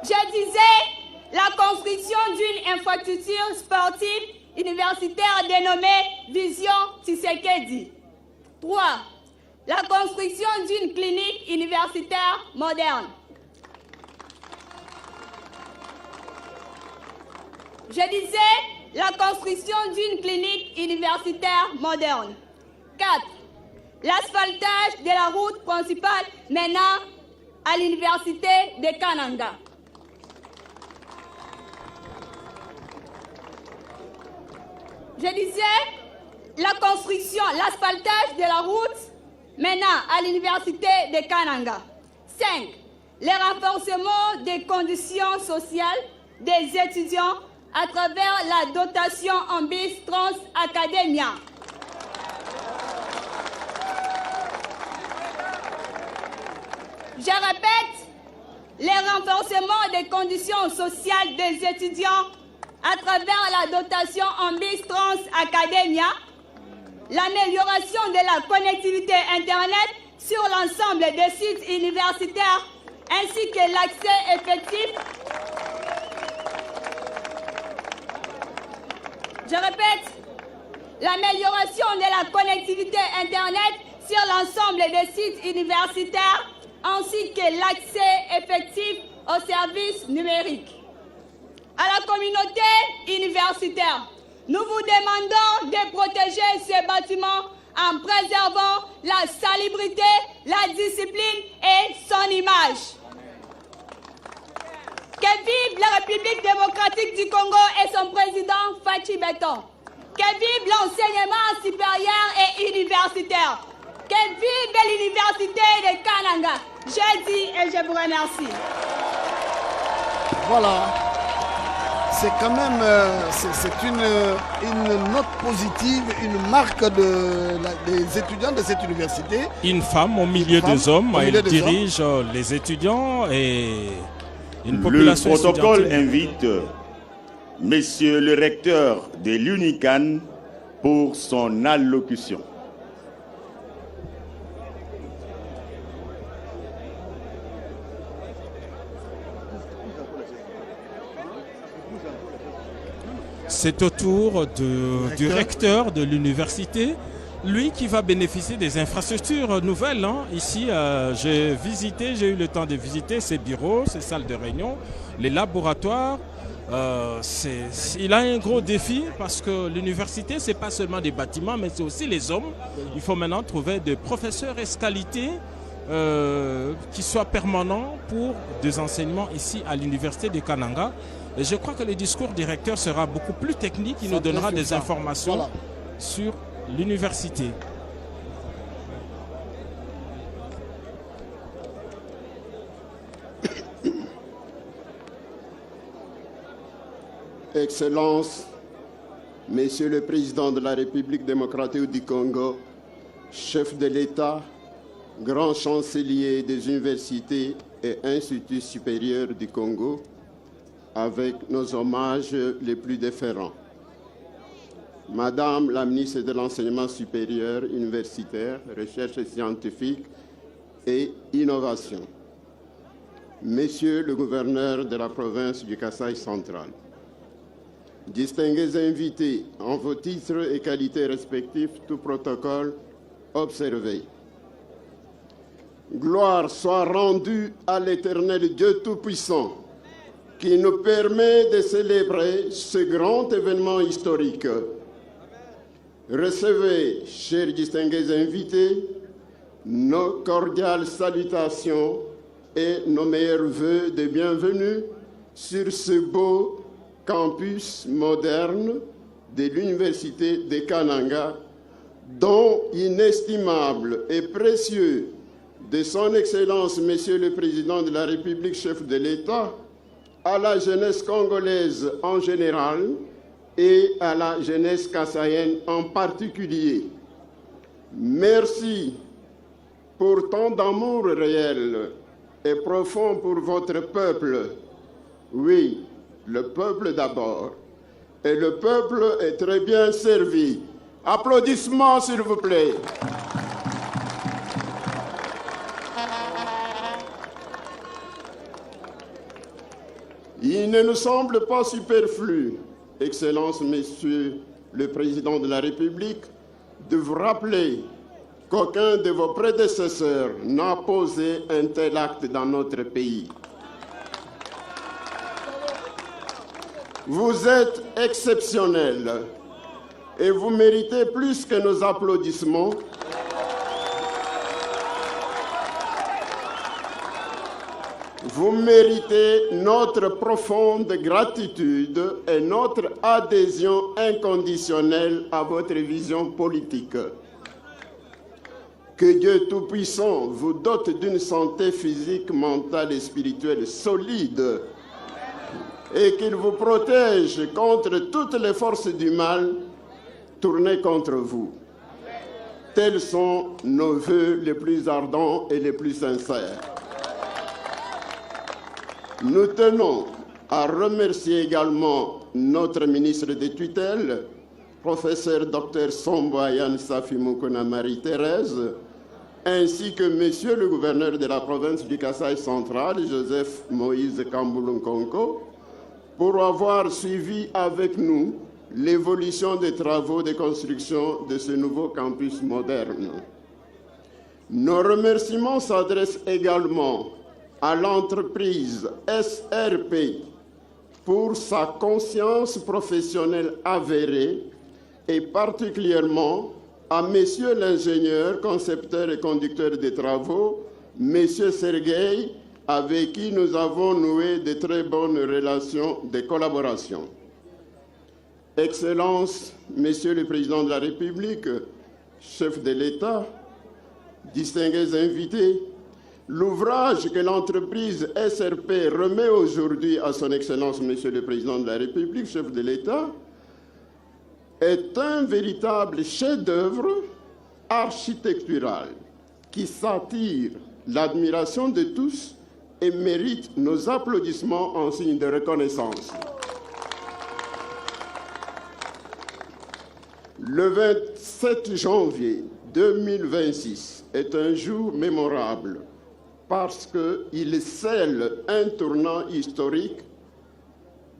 Je disais la construction d'une infrastructure sportive universitaire dénommée Vision Tshisekedi. 3. La construction d'une clinique universitaire moderne. Je disais la construction d'une clinique universitaire moderne. 4. L'asphaltage de la route principale menant à l'université de Kananga. Je disais la construction, l'asphaltage de la route menant à l'université de Kananga. 5. Le renforcement des conditions sociales des étudiants à travers la dotation en bis trans academia. Je répète, le renforcement des conditions sociales des étudiants à travers la dotation en bis trans academia, l'amélioration de la connectivité Internet sur l'ensemble des sites universitaires ainsi que l'accès effectif. Je répète, l'amélioration de la connectivité Internet sur l'ensemble des sites universitaires ainsi que l'accès effectif aux services numériques. À la communauté universitaire, nous vous demandons de protéger ces bâtiments en préservant la salubrité, la discipline et son image. Que vive la République démocratique du Congo et son président Fachi Beton. Que vive l'enseignement supérieur et universitaire. Que vive l'université de Kananga. Je dis et je vous remercie. Voilà. C'est quand même c'est une note positive, une marque des étudiants de cette université. Une femme au milieu des hommes, elle dirige les étudiants et une population. Le protocole invite Monsieur le recteur de l'UNICAN pour son allocution. C'est au tour du recteur de l'université, lui qui va bénéficier des infrastructures nouvelles. Ici, j'ai eu le temps de visiter ses bureaux, ses salles de réunion, les laboratoires. Il a un gros défi parce que l'université, ce n'est pas seulement des bâtiments, mais c'est aussi les hommes. Il faut maintenant trouver des professeurs escalités qui soient permanents pour des enseignements ici à l'université de Kananga. Et je crois que le discours du recteur sera beaucoup plus technique. Il nous donnera des informations sur l'université. Excellences, Monsieur le Président de la République démocratique du Congo, chef de l'État, grand chancelier des universités et instituts supérieurs du Congo, avec nos hommages les plus déférents. Madame la ministre de l'Enseignement supérieur, universitaire, recherche scientifique et innovation. Monsieur le gouverneur de la province du Kasaï central. Distingués invités, en vos titres et qualités respectifs, tout protocole observé. Gloire soit rendue à l'Éternel Dieu Tout-Puissant, qui nous permet de célébrer ce grand événement historique. Recevez, chers distingués invités, nos cordiales salutations et nos meilleurs vœux de bienvenue sur ce beau campus moderne de l'Université de Kananga, don inestimable et précieux de son Excellence, Monsieur le Président de la République, chef de l'État, à la jeunesse congolaise en général et à la jeunesse kassaïenne en particulier. Merci pour tant d'amour réel et profond pour votre peuple. Oui, le peuple d'abord. Et le peuple est très bien servi. Applaudissements, s'il vous plaît. Il ne nous semble pas superflu, Excellence, Monsieur le Président de la République, de vous rappeler qu'aucun de vos prédécesseurs n'a posé un tel acte dans notre pays. Vous êtes exceptionnels et vous méritez plus que nos applaudissements. Vous méritez notre profonde gratitude et notre adhésion inconditionnelle à votre vision politique. Que Dieu Tout-Puissant vous dote d'une santé physique, mentale et spirituelle solide et qu'il vous protège contre toutes les forces du mal tournées contre vous. Tels sont nos vœux les plus ardents et les plus sincères. Nous tenons à remercier également notre ministre de tutelle, professeur Dr Somboyan Safi Moukouna Marie-Thérèse, ainsi que monsieur le gouverneur de la province du Kasaï central, Joseph Moïse Kamboulounkonko, pour avoir suivi avec nous l'évolution des travaux de construction de ce nouveau campus moderne. Nos remerciements s'adressent également à l'entreprise SRP pour sa conscience professionnelle avérée et particulièrement à Monsieur l'ingénieur, concepteur et conducteur des travaux, Monsieur Sergueï, avec qui nous avons noué de très bonnes relations de collaboration. Excellences, Monsieur le Président de la République, chef de l'État, distingués invités, l'ouvrage que l'entreprise SRP remet aujourd'hui à son Excellence, Monsieur le Président de la République, chef de l'État, est un véritable chef-d'œuvre architectural qui s'attire l'admiration de tous et mérite nos applaudissements en signe de reconnaissance. Le 27 janvier 2026 est un jour mémorable parce qu'il scelle un tournant historique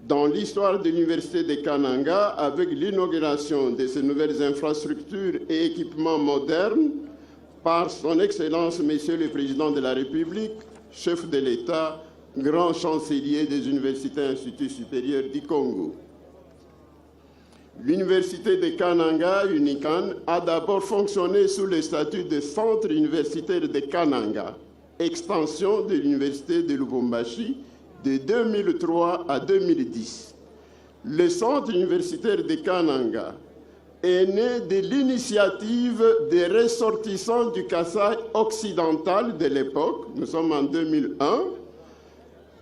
dans l'histoire de l'Université de Kananga avec l'inauguration de ces nouvelles infrastructures et équipements modernes par son Excellence, Monsieur le Président de la République, chef de l'État, grand chancelier des universités et instituts supérieurs du Congo. L'Université de Kananga, UNICAN, a d'abord fonctionné sous le statut de Centre universitaire de Kananga, extension de l'Université de Lubumbashi, de 2003 à 2010. Le Centre universitaire de Kananga est né de l'initiative des ressortissants du Kasaï occidental de l'époque, nous sommes en 2001,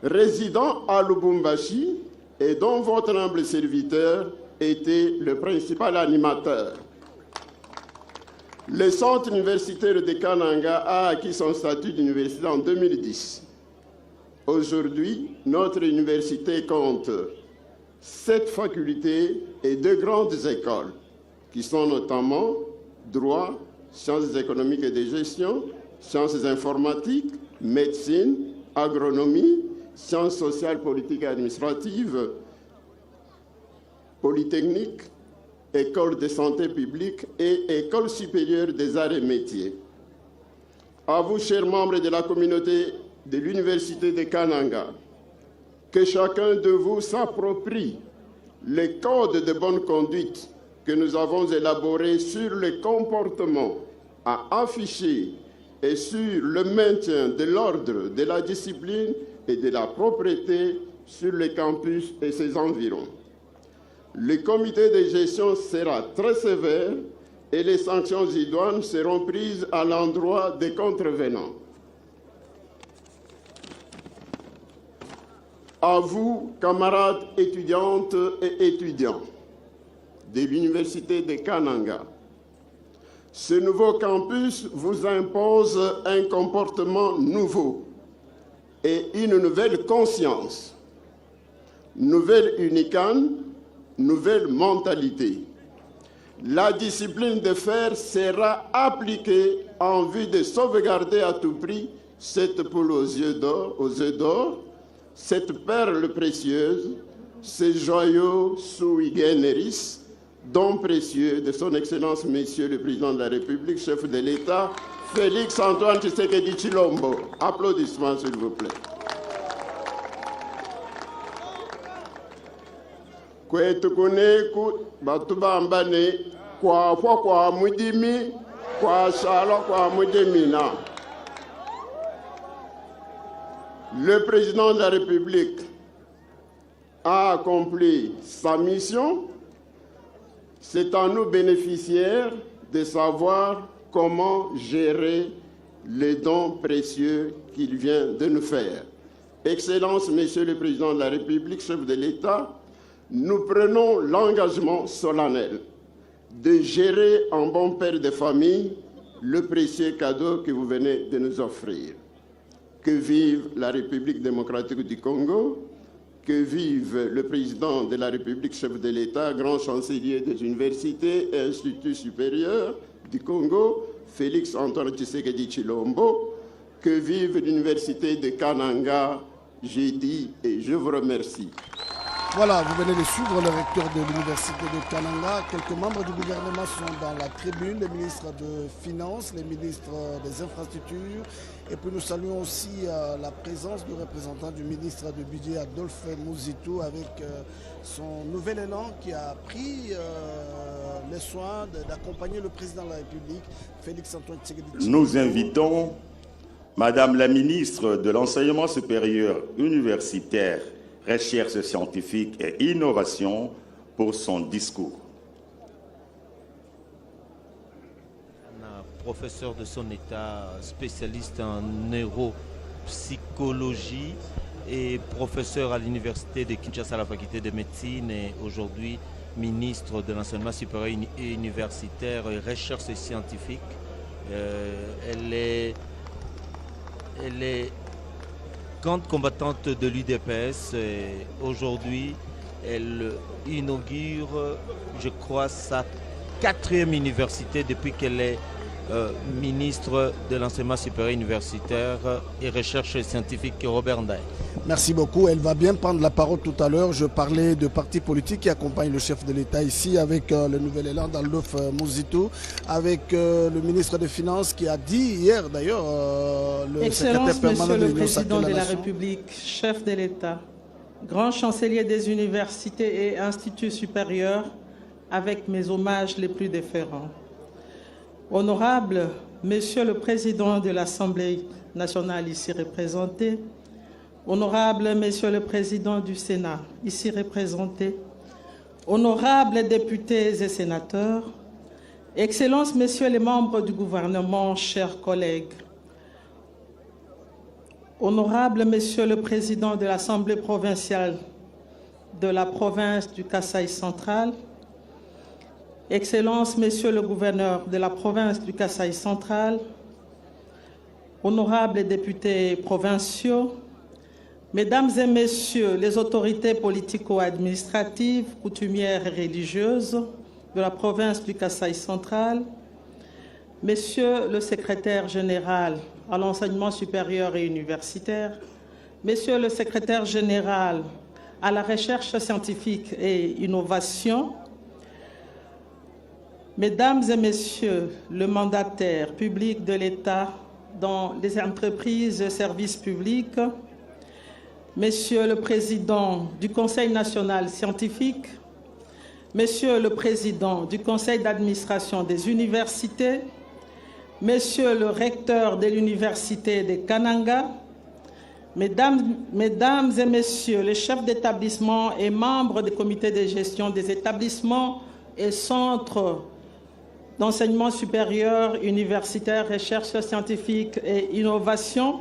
résidant à Lubumbashi et dont votre humble serviteur était le principal animateur. Le Centre universitaire de Kananga a acquis son statut d'université en 2010. Aujourd'hui, notre université compte 7 facultés et 2 grandes écoles, qui sont notamment droit, sciences économiques et de gestion, sciences informatiques, médecine, agronomie, sciences sociales, politiques et administratives, polytechnique, école de santé publique et école supérieure des arts et métiers. À vous, chers membres de la communauté de l'Université de Kananga, que chacun de vous s'approprie les codes de bonne conduite que nous avons élaborés sur le comportement à afficher et sur le maintien de l'ordre, de la discipline et de la propreté sur le campus et ses environs. Le comité de gestion sera très sévère et les sanctions idoines seront prises à l'endroit des contrevenants. À vous, camarades étudiantes et étudiants de l'Université de Kananga, ce nouveau campus vous impose un comportement nouveau et une nouvelle conscience, nouvelle unicane, nouvelle mentalité. La discipline de fer sera appliquée en vue de sauvegarder à tout prix cette poule aux œufs d'or, cette perle précieuse, ce joyau sui generis, don précieux de son Excellence, Monsieur le Président de la République, chef de l'État, Félix Antoine Tshisekedi Tshilombo. Applaudissements, s'il vous plaît. Kwetu kuneku batubambane kwa mudimi kwa shala kwa mudimina. Le président de la République a accompli sa mission. C'est à nous bénéficiaires de savoir comment gérer les dons précieux qu'il vient de nous faire. Excellence, Monsieur le Président de la République, chef de l'État, nous prenons l'engagement solennel de gérer en bon père de famille le précieux cadeau que vous venez de nous offrir. Que vive la République démocratique du Congo, que vive le président de la République, chef de l'État, grand chancelier des universités et instituts supérieurs du Congo, Félix Antoine Tshisekedi Tshilombo, que vive l'université de Kananga, j'ai dit et je vous remercie. Voilà, vous venez de suivre le recteur de l'université de Kananga. Quelques membres du gouvernement sont dans la tribune, les ministres de Finances, les ministres des Infrastructures. Et puis nous saluons aussi la présence du représentant du ministre du Budget, Adolphe Muzitu, avec son nouvel élan qui a pris les soins d'accompagner le président de la République, Félix Antoine Tshisekedi. Nous invitons Madame la ministre de l'Enseignement supérieur universitaire, Recherche scientifique et innovation pour son discours. Un professeur de son état, spécialiste en neuropsychologie et professeur à l'université de Kinshasa à la faculté de médecine et aujourd'hui ministre de l'enseignement supérieur et universitaire et recherche scientifique. Elle est grande combattante de l'UDPS. Aujourd'hui, elle inaugure, je crois, sa 4e université depuis qu'elle est ministre de l'enseignement supérieur universitaire et recherche scientifique Robert Ndaye. Merci beaucoup. Elle va bien prendre la parole tout à l'heure. Je parlais de partis politiques qui accompagnent le chef de l'État ici avec le nouvel élan d'Adolphe Muzitu, avec le ministre des Finances qui a dit hier d'ailleurs, le secrétaire permanent de l'Union sacrée de la République, chef de l'État, grand chancelier des universités et instituts supérieurs, avec mes hommages les plus déférents. Honorable Monsieur le Président de l'Assemblée nationale ici représenté, Honorable Monsieur le Président du Sénat ici représenté, honorables députés et sénateurs, Excellences, Messieurs les membres du gouvernement, chers collègues, Honorable Monsieur le Président de l'Assemblée provinciale de la province du Kasaï central, Excellences, Messieurs le gouverneur de la province du Kasaï central, honorables députés provinciaux, Mesdames et Messieurs les autorités politico-administratives, coutumières et religieuses de la province du Kasaï central, Monsieur le secrétaire général à l'enseignement supérieur et universitaire, Monsieur le secrétaire général à la recherche scientifique et innovation, Mesdames et Messieurs le mandataire public de l'État dans les entreprises et services publics, Monsieur le Président du Conseil national scientifique, Monsieur le Président du Conseil d'administration des universités, Monsieur le recteur de l'Université de Kananga, Mesdames et Messieurs les chefs d'établissement et membres des comités de gestion des établissements et centres d'enseignement supérieur, universitaire, recherche scientifique et innovation,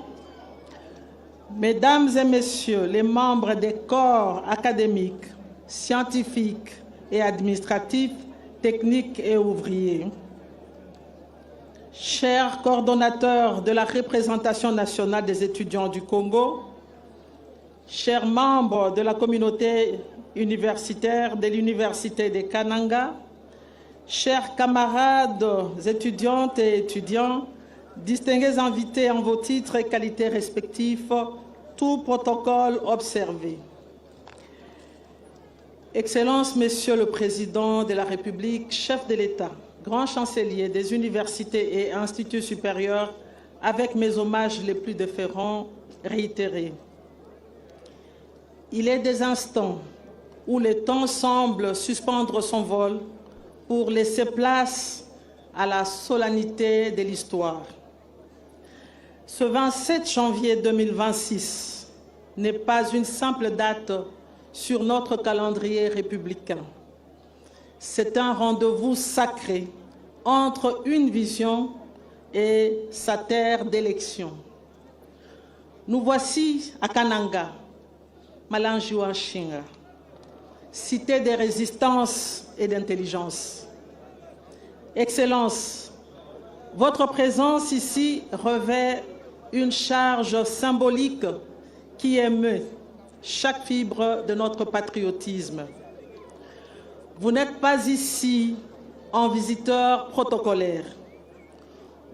Mesdames et Messieurs les membres des corps académiques, scientifiques et administratifs, techniques et ouvriers, chers coordonnateurs de la représentation nationale des étudiants du Congo, chers membres de la communauté universitaire de l'Université de Kananga, chers camarades étudiantes et étudiants, distingués invités en vos titres et qualités respectifs, tout protocole observé. Excellences, Monsieur le Président de la République, chef de l'État, grand chancelier des universités et instituts supérieurs, avec mes hommages les plus déférents réitérés. Il est des instants où le temps semble suspendre son vol pour laisser place à la solennité de l'histoire. Ce 27 janvier 2026 n'est pas une simple date sur notre calendrier républicain. C'est un rendez-vous sacré entre une vision et sa terre d'élection. Nous voici à Kananga, Malanjiwa-Shinga, cité de résistance et d'intelligence. Excellences, votre présence ici revêt une charge symbolique qui émeut chaque fibre de notre patriotisme. Vous n'êtes pas ici en visiteur protocolaire.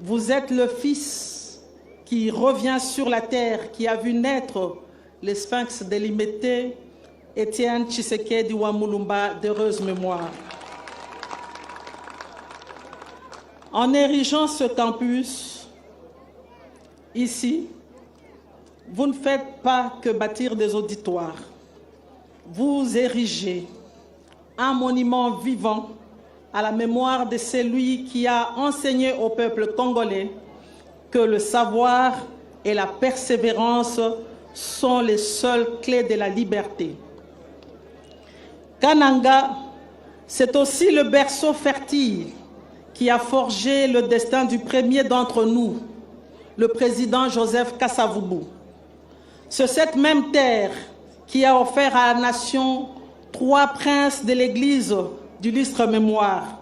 Vous êtes le fils qui revient sur la terre, qui a vu naître les sphinx de Limete, Étienne Tshisekedi Wamulumba, d'heureuse mémoire. En érigeant ce campus, ici, vous ne faites pas que bâtir des auditoires. Vous érigez un monument vivant à la mémoire de celui qui a enseigné au peuple congolais que le savoir et la persévérance sont les seules clés de la liberté. Kananga, c'est aussi le berceau fertile qui a forgé le destin du premier d'entre nous, le président Joseph Kasavubu. C'est cette même terre qui a offert à la nation 3 princes de l'Église d'illustre mémoire,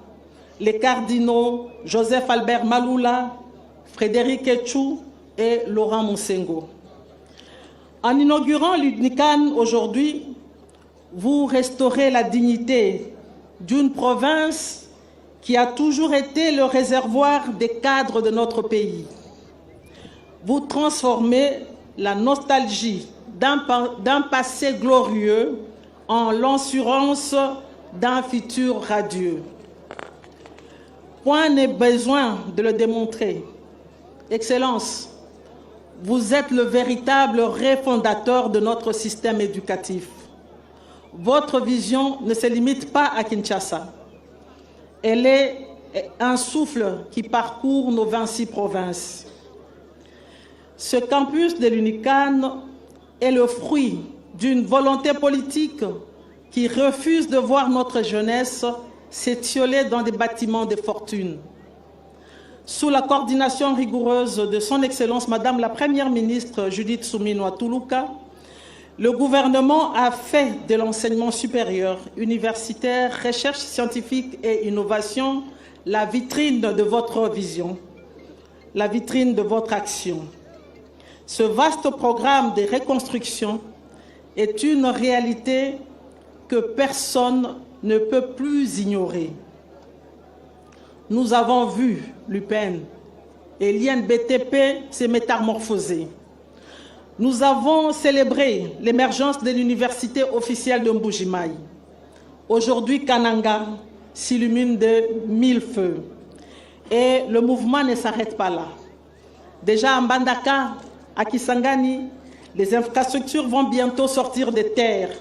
les cardinaux Joseph Albert Malula, Frédéric Etchou et Laurent Monsengo. En inaugurant l'UNICAN aujourd'hui, vous restaurez la dignité d'une province qui a toujours été le réservoir des cadres de notre pays. Vous transformez la nostalgie d'un passé glorieux en l'assurance d'un futur radieux. Point n'est besoin de le démontrer. Excellence, vous êtes le véritable refondateur de notre système éducatif. Votre vision ne se limite pas à Kinshasa. Elle est un souffle qui parcourt nos 26 provinces. Ce campus de l'UNICAN est le fruit d'une volonté politique qui refuse de voir notre jeunesse s'étioler dans des bâtiments de fortune. Sous la coordination rigoureuse de son Excellence Madame la Première ministre Judith Suminwa Tuluka, le gouvernement a fait de l'enseignement supérieur, universitaire, recherche scientifique et innovation la vitrine de votre vision, la vitrine de votre action. Ce vaste programme de reconstruction est une réalité que personne ne peut plus ignorer. Nous avons vu l'UPEN et l'INBTP se métamorphoser. Nous avons célébré l'émergence de l'université officielle de Mbujimayi. Aujourd'hui, Kananga s'illumine de 1000 feux. Et le mouvement ne s'arrête pas là. Déjà à Mbandaka, à Kisangani, les infrastructures vont bientôt sortir des terres,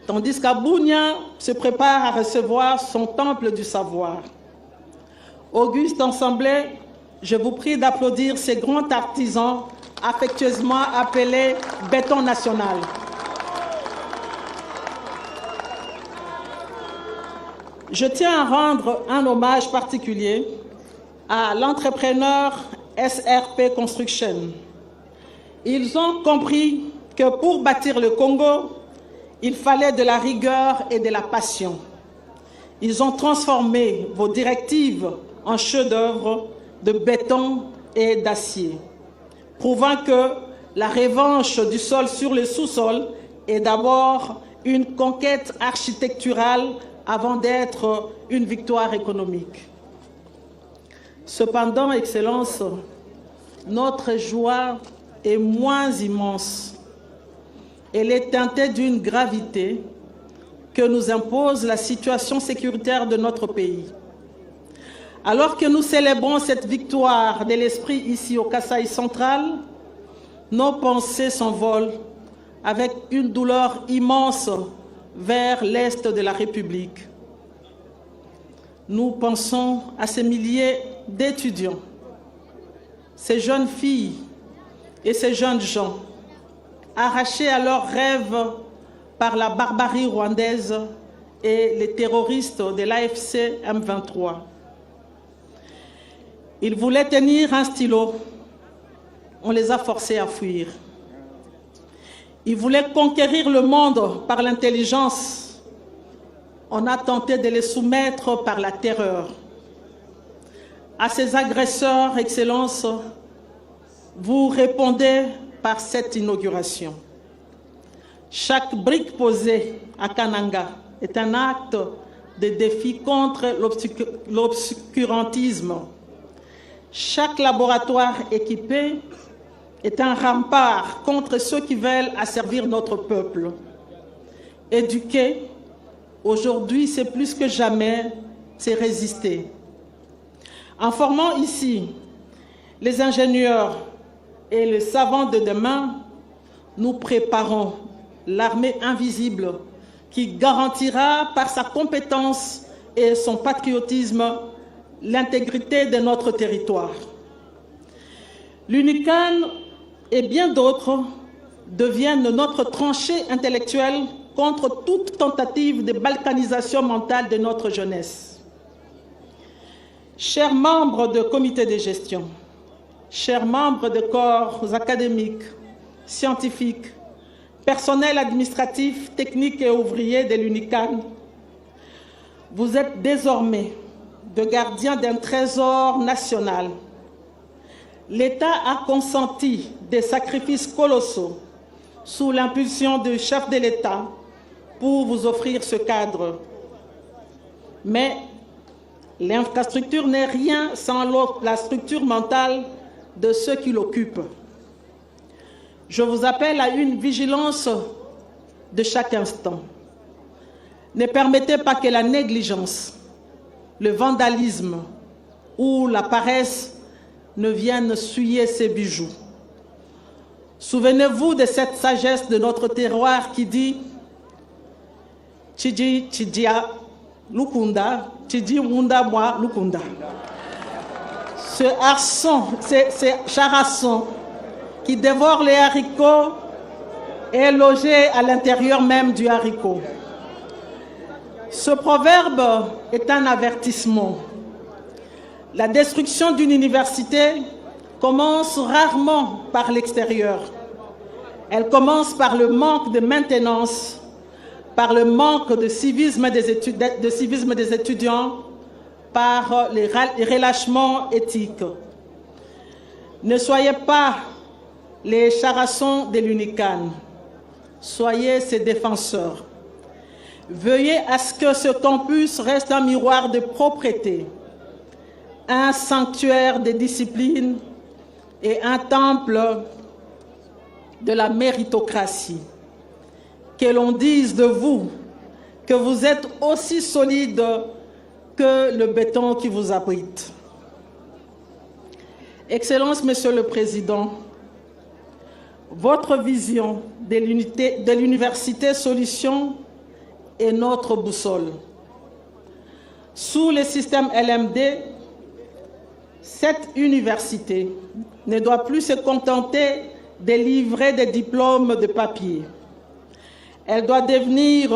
tandis qu'à Bunia se prépare à recevoir son temple du savoir. Auguste Ensemblé, je vous prie d'applaudir ces grands artisans affectueusement appelé béton national. Je tiens à rendre un hommage particulier à l'entrepreneur SRP Construction. Ils ont compris que pour bâtir le Congo, il fallait de la rigueur et de la passion. Ils ont transformé vos directives en chefs-d'œuvre de béton et d'acier, prouvant que la revanche du sol sur le sous-sol est d'abord une conquête architecturale avant d'être une victoire économique. Cependant, Excellence, notre joie est moins immense. Elle est teintée d'une gravité que nous impose la situation sécuritaire de notre pays. Alors que nous célébrons cette victoire de l'esprit ici au Kasaï central, nos pensées s'envolent avec une douleur immense vers l'est de la République. Nous pensons à ces milliers d'étudiants, ces jeunes filles et ces jeunes gens, arrachés à leurs rêves par la barbarie rwandaise et les terroristes de l'AFC M23. Ils voulaient tenir un stylo, on les a forcés à fuir. Ils voulaient conquérir le monde par l'intelligence, on a tenté de les soumettre par la terreur. À ces agresseurs, Excellence, vous répondez par cette inauguration. Chaque brique posée à Kananga est un acte de défi contre l'obscurantisme. Chaque laboratoire équipé est un rempart contre ceux qui veulent asservir notre peuple. Éduquer, aujourd'hui, c'est plus que jamais, c'est résister. En formant ici les ingénieurs et les savants de demain, nous préparons l'armée invisible qui garantira par sa compétence et son patriotisme l'intégrité de notre territoire. L'UNICAN et bien d'autres deviennent notre tranchée intellectuelle contre toute tentative de balkanisation mentale de notre jeunesse. Chers membres de comité de gestion, chers membres de corps académiques, scientifiques, personnel administratif, technique et ouvrier de l'UNICAN, vous êtes désormais de gardiens d'un trésor national. L'État a consenti des sacrifices colossaux sous l'impulsion du chef de l'État pour vous offrir ce cadre. Mais l'infrastructure n'est rien sans la structure mentale de ceux qui l'occupent. Je vous appelle à une vigilance de chaque instant. Ne permettez pas que la négligence, le vandalisme ou la paresse ne viennent souiller ces bijoux. Souvenez-vous de cette sagesse de notre terroir qui dit « Chiji Chijia Lukunda, Chiji Wunda Moi Lukunda ». Ce harçon, ces charassons qui dévorent les haricots est logé à l'intérieur même du haricot. Ce proverbe est un avertissement. La destruction d'une université commence rarement par l'extérieur. Elle commence par le manque de maintenance, par le manque de civisme des étudiants, par les relâchements éthiques. Ne soyez pas les charassons de l'UNICAN, soyez ses défenseurs. Veuillez à ce que ce campus reste un miroir de propreté, un sanctuaire de discipline et un temple de la méritocratie. Que l'on dise de vous que vous êtes aussi solide que le béton qui vous abrite. Excellence, Monsieur le Président, votre vision de l'Université Solutions est notre boussole. Sous le système LMD, Cette université ne doit plus se contenter de livrer des diplômes de papier. Elle doit devenir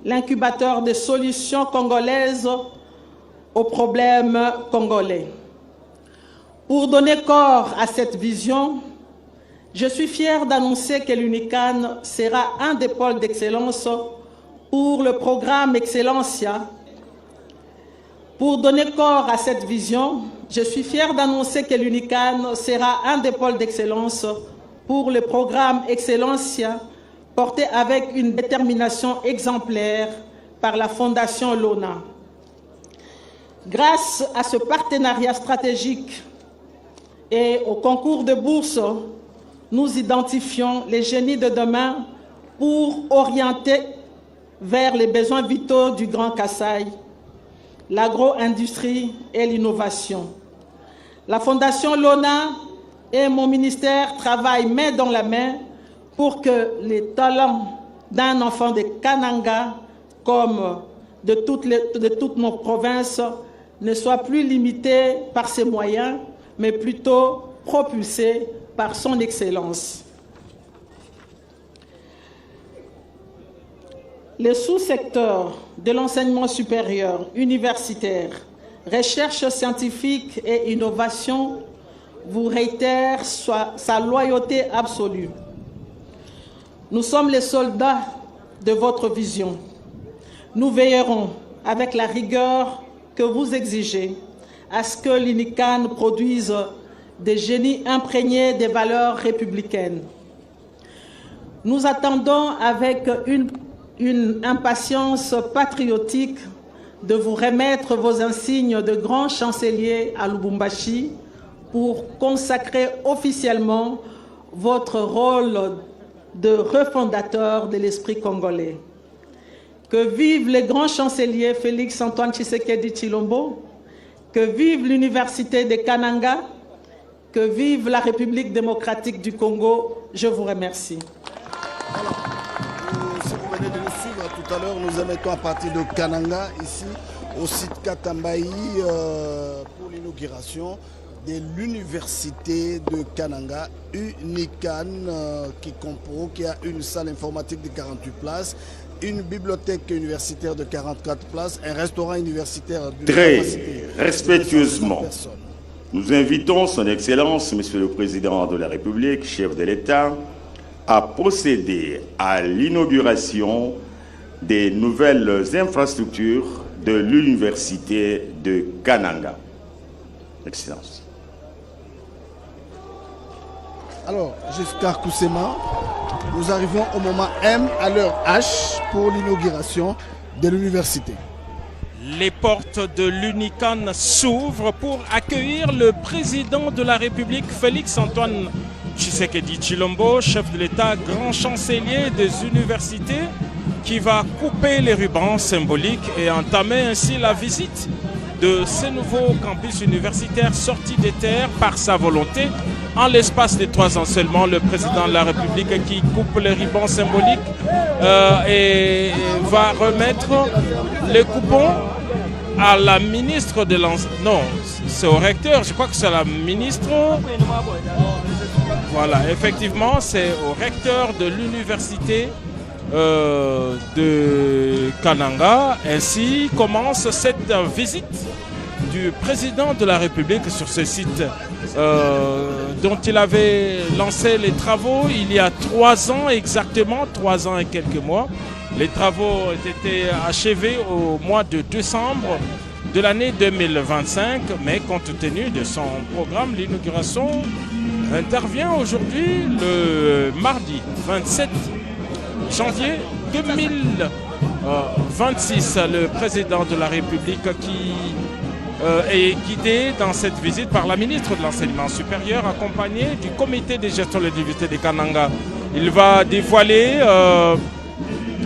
l'incubateur de solutions congolaises aux problèmes congolais. Pour donner corps à cette vision, je suis fier d'annoncer que l'UNICAN sera un des pôles d'excellence pour le programme Excellencia. Pour donner corps à cette vision, je suis fier d'annoncer que l'UNICAN sera un des pôles d'excellence pour le programme Excellencia, porté avec une détermination exemplaire par la Fondation Lona. Grâce à ce partenariat stratégique et au concours de bourse, nous identifions les génies de demain pour orienter vers les besoins vitaux du Grand Kasaï, l'agro-industrie et l'innovation. La Fondation Lona et mon ministère travaillent main dans la main pour que les talents d'un enfant de Kananga, comme de toutes nos provinces, ne soient plus limités par ses moyens, mais plutôt propulsés par son excellence. Les sous-secteurs de l'enseignement supérieur, universitaire, recherche scientifique et innovation vous réitèrent sa loyauté absolue. Nous sommes les soldats de votre vision. Nous veillerons avec la rigueur que vous exigez à ce que l'UNICAN produise des génies imprégnés des valeurs républicaines. Nous attendons avec une impatience patriotique de vous remettre vos insignes de grand chancelier à Lubumbashi pour consacrer officiellement votre rôle de refondateur de l'esprit congolais. Que vive le grand chancelier Félix-Antoine Tshisekedi Tshilombo, que vive l'université de Kananga, que vive la République démocratique du Congo. Je vous remercie. Si vous venez de nous suivre tout à l'heure, nous émettons à partir de Kananga, ici, au site Katambayi, pour l'inauguration de l'université de Kananga, UNICAN, qui a une salle informatique de 48 places, une bibliothèque universitaire de 44 places, un restaurant universitaire d'une capacité très respectueusement. Nous invitons son Excellence, Monsieur le Président de la République, chef de l'État, à procéder à l'inauguration des nouvelles infrastructures de l'université de Kananga. Excellence. Alors, Giscard Koussema, nous arrivons au moment M, à l'heure H, pour l'inauguration de l'université. Les portes de l'UNICAN s'ouvrent pour accueillir le président de la République, Félix-Antoine Tshisekedi Tshilombo, chef de l'État, grand chancelier des universités, qui va couper les rubans symboliques et entamer ainsi la visite de ces nouveaux campus universitaires sortis des terres par sa volonté. En l'espace de 3 ans seulement, le président de la République qui coupe les rubans symboliques et va remettre les coupons à la ministre de l'enseignement. Non, c'est au recteur, je crois que c'est la ministre. Voilà, effectivement, c'est au recteur de l'université de Kananga. Ainsi commence cette visite du président de la République sur ce site dont il avait lancé les travaux il y a 3 ans exactement, 3 ans et quelques mois. Les travaux ont été achevés au mois de décembre de l'année 2025, mais compte tenu de son programme, l'inauguration intervient aujourd'hui le mardi 27 janvier 2026. Le président de la République qui est guidé dans cette visite par la ministre de l'Enseignement supérieur, accompagné du comité de gestion de l'université de Kananga. Il va dévoiler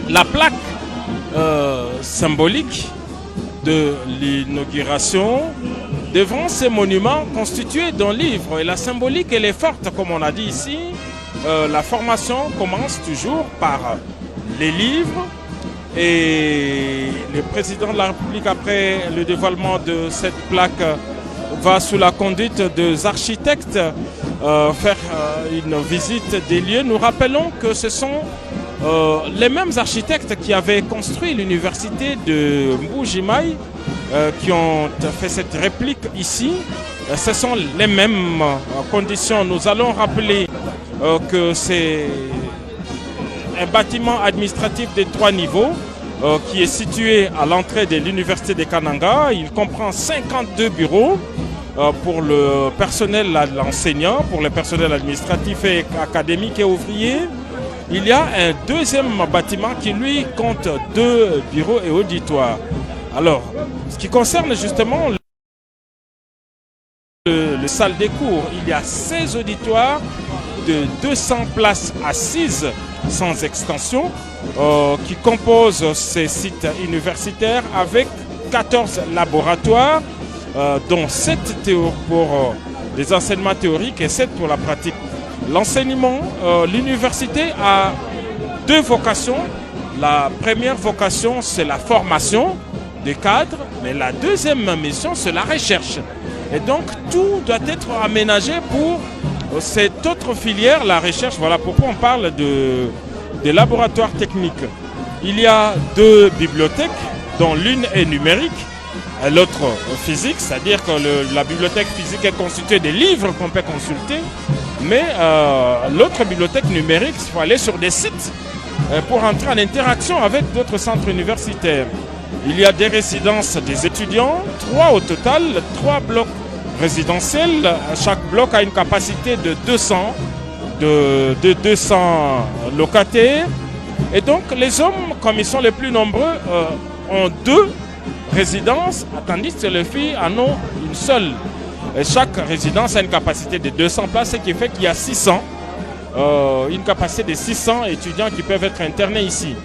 la plaque symbolique de l'inauguration devant ces monuments constitués d'un livre. Et la symbolique, elle est forte, comme on a dit ici. La formation commence toujours par les livres. Et le président de la République, après le dévoilement de cette plaque va sous la conduite des architectes faire une visite des lieux. Nous rappelons que ce sont les mêmes architectes qui avaient construit l'université de Mbuji-Mayi, qui ont fait cette réplique ici. Ce sont les mêmes conditions. Nous allons rappeler que c'est un bâtiment administratif de 3 niveaux qui est situé à l'entrée de l'université de Kananga. Il comprend 52 bureaux pour le personnel l'enseignant, pour le personnel administratif et académique et ouvrier. Il y a un deuxième bâtiment qui lui compte 2 bureaux et auditoires. Alors, ce qui concerne justement le salle des cours, il y a 16 auditoires de 200 places assises sans extension qui composent ces sites universitaires avec 14 laboratoires dont 7 pour des enseignements théoriques et 7 pour la pratique. L'enseignement, l'université a 2 vocations. La première vocation, c'est la formation des cadres, mais la deuxième mission, c'est la recherche. Et donc, tout doit être aménagé pour cette autre filière, la recherche. Voilà pourquoi on parle de laboratoires techniques. Il y a 2 bibliothèques, dont l'une est numérique, l'autre physique, c'est-à-dire que la bibliothèque physique est constituée des livres qu'on peut consulter, mais l'autre bibliothèque numérique, il faut aller sur des sites pour entrer en interaction avec d'autres centres universitaires. Il y a des résidences des étudiants, 3 au total, 3 blocs résidentiels. Chaque bloc a une capacité de 200 locataires. Et donc les hommes, comme ils sont les plus nombreux, ont 2 résidences, tandis que les filles en ont une seule. Et chaque résidence a une capacité de 200 places, ce qui fait qu'il y a 600, une capacité de 600 étudiants qui peuvent être internés ici.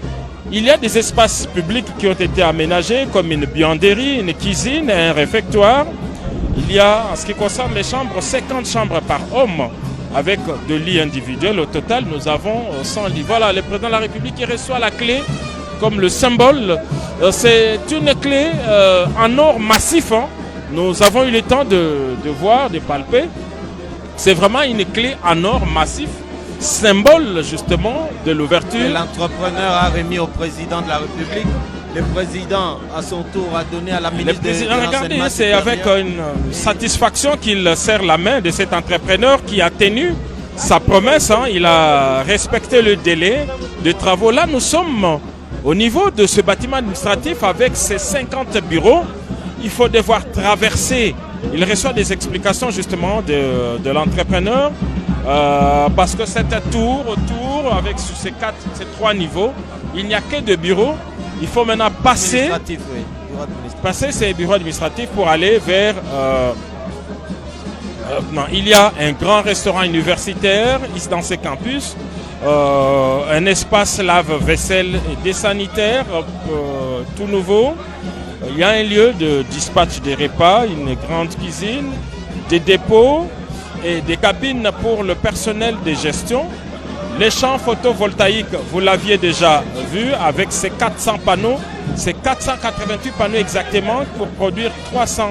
Il y a des espaces publics qui ont été aménagés, comme une buanderie, une cuisine, un réfectoire. Il y a, en ce qui concerne les chambres, 50 chambres par homme, avec 2 lits individuels. Au total, nous avons 100 lits. Voilà, le président de la République qui reçoit la clé comme le symbole. C'est une clé en or massif. Hein. Nous avons eu le temps de voir, de palper. C'est vraiment une clé en or massif, symbole justement de l'ouverture. L'entrepreneur a remis au président de la République. Le président, à son tour, a donné à la ministre de l'Enseignement supérieur. Regardez, c'est avec une satisfaction qu'il serre la main de cet entrepreneur qui a tenu sa promesse. Hein. Il a respecté le délai de travaux. Là, nous sommes au niveau de ce bâtiment administratif avec ses 50 bureaux. Il faut devoir traverser. Il reçoit des explications justement de l'entrepreneur parce que c'est un tour autour avec ces 3 niveaux. Il n'y a que 2 bureaux. Il faut maintenant passer ces bureaux administratifs pour aller vers... non, il y a un grand restaurant universitaire ici dans ce campus, un espace lave-vaisselle et des sanitaires tout nouveau. Il y a un lieu de dispatch des repas, une grande cuisine, des dépôts et des cabines pour le personnel de gestion. Les champs photovoltaïques, vous l'aviez déjà vu avec ces 400 panneaux, ces 488 panneaux exactement pour produire 300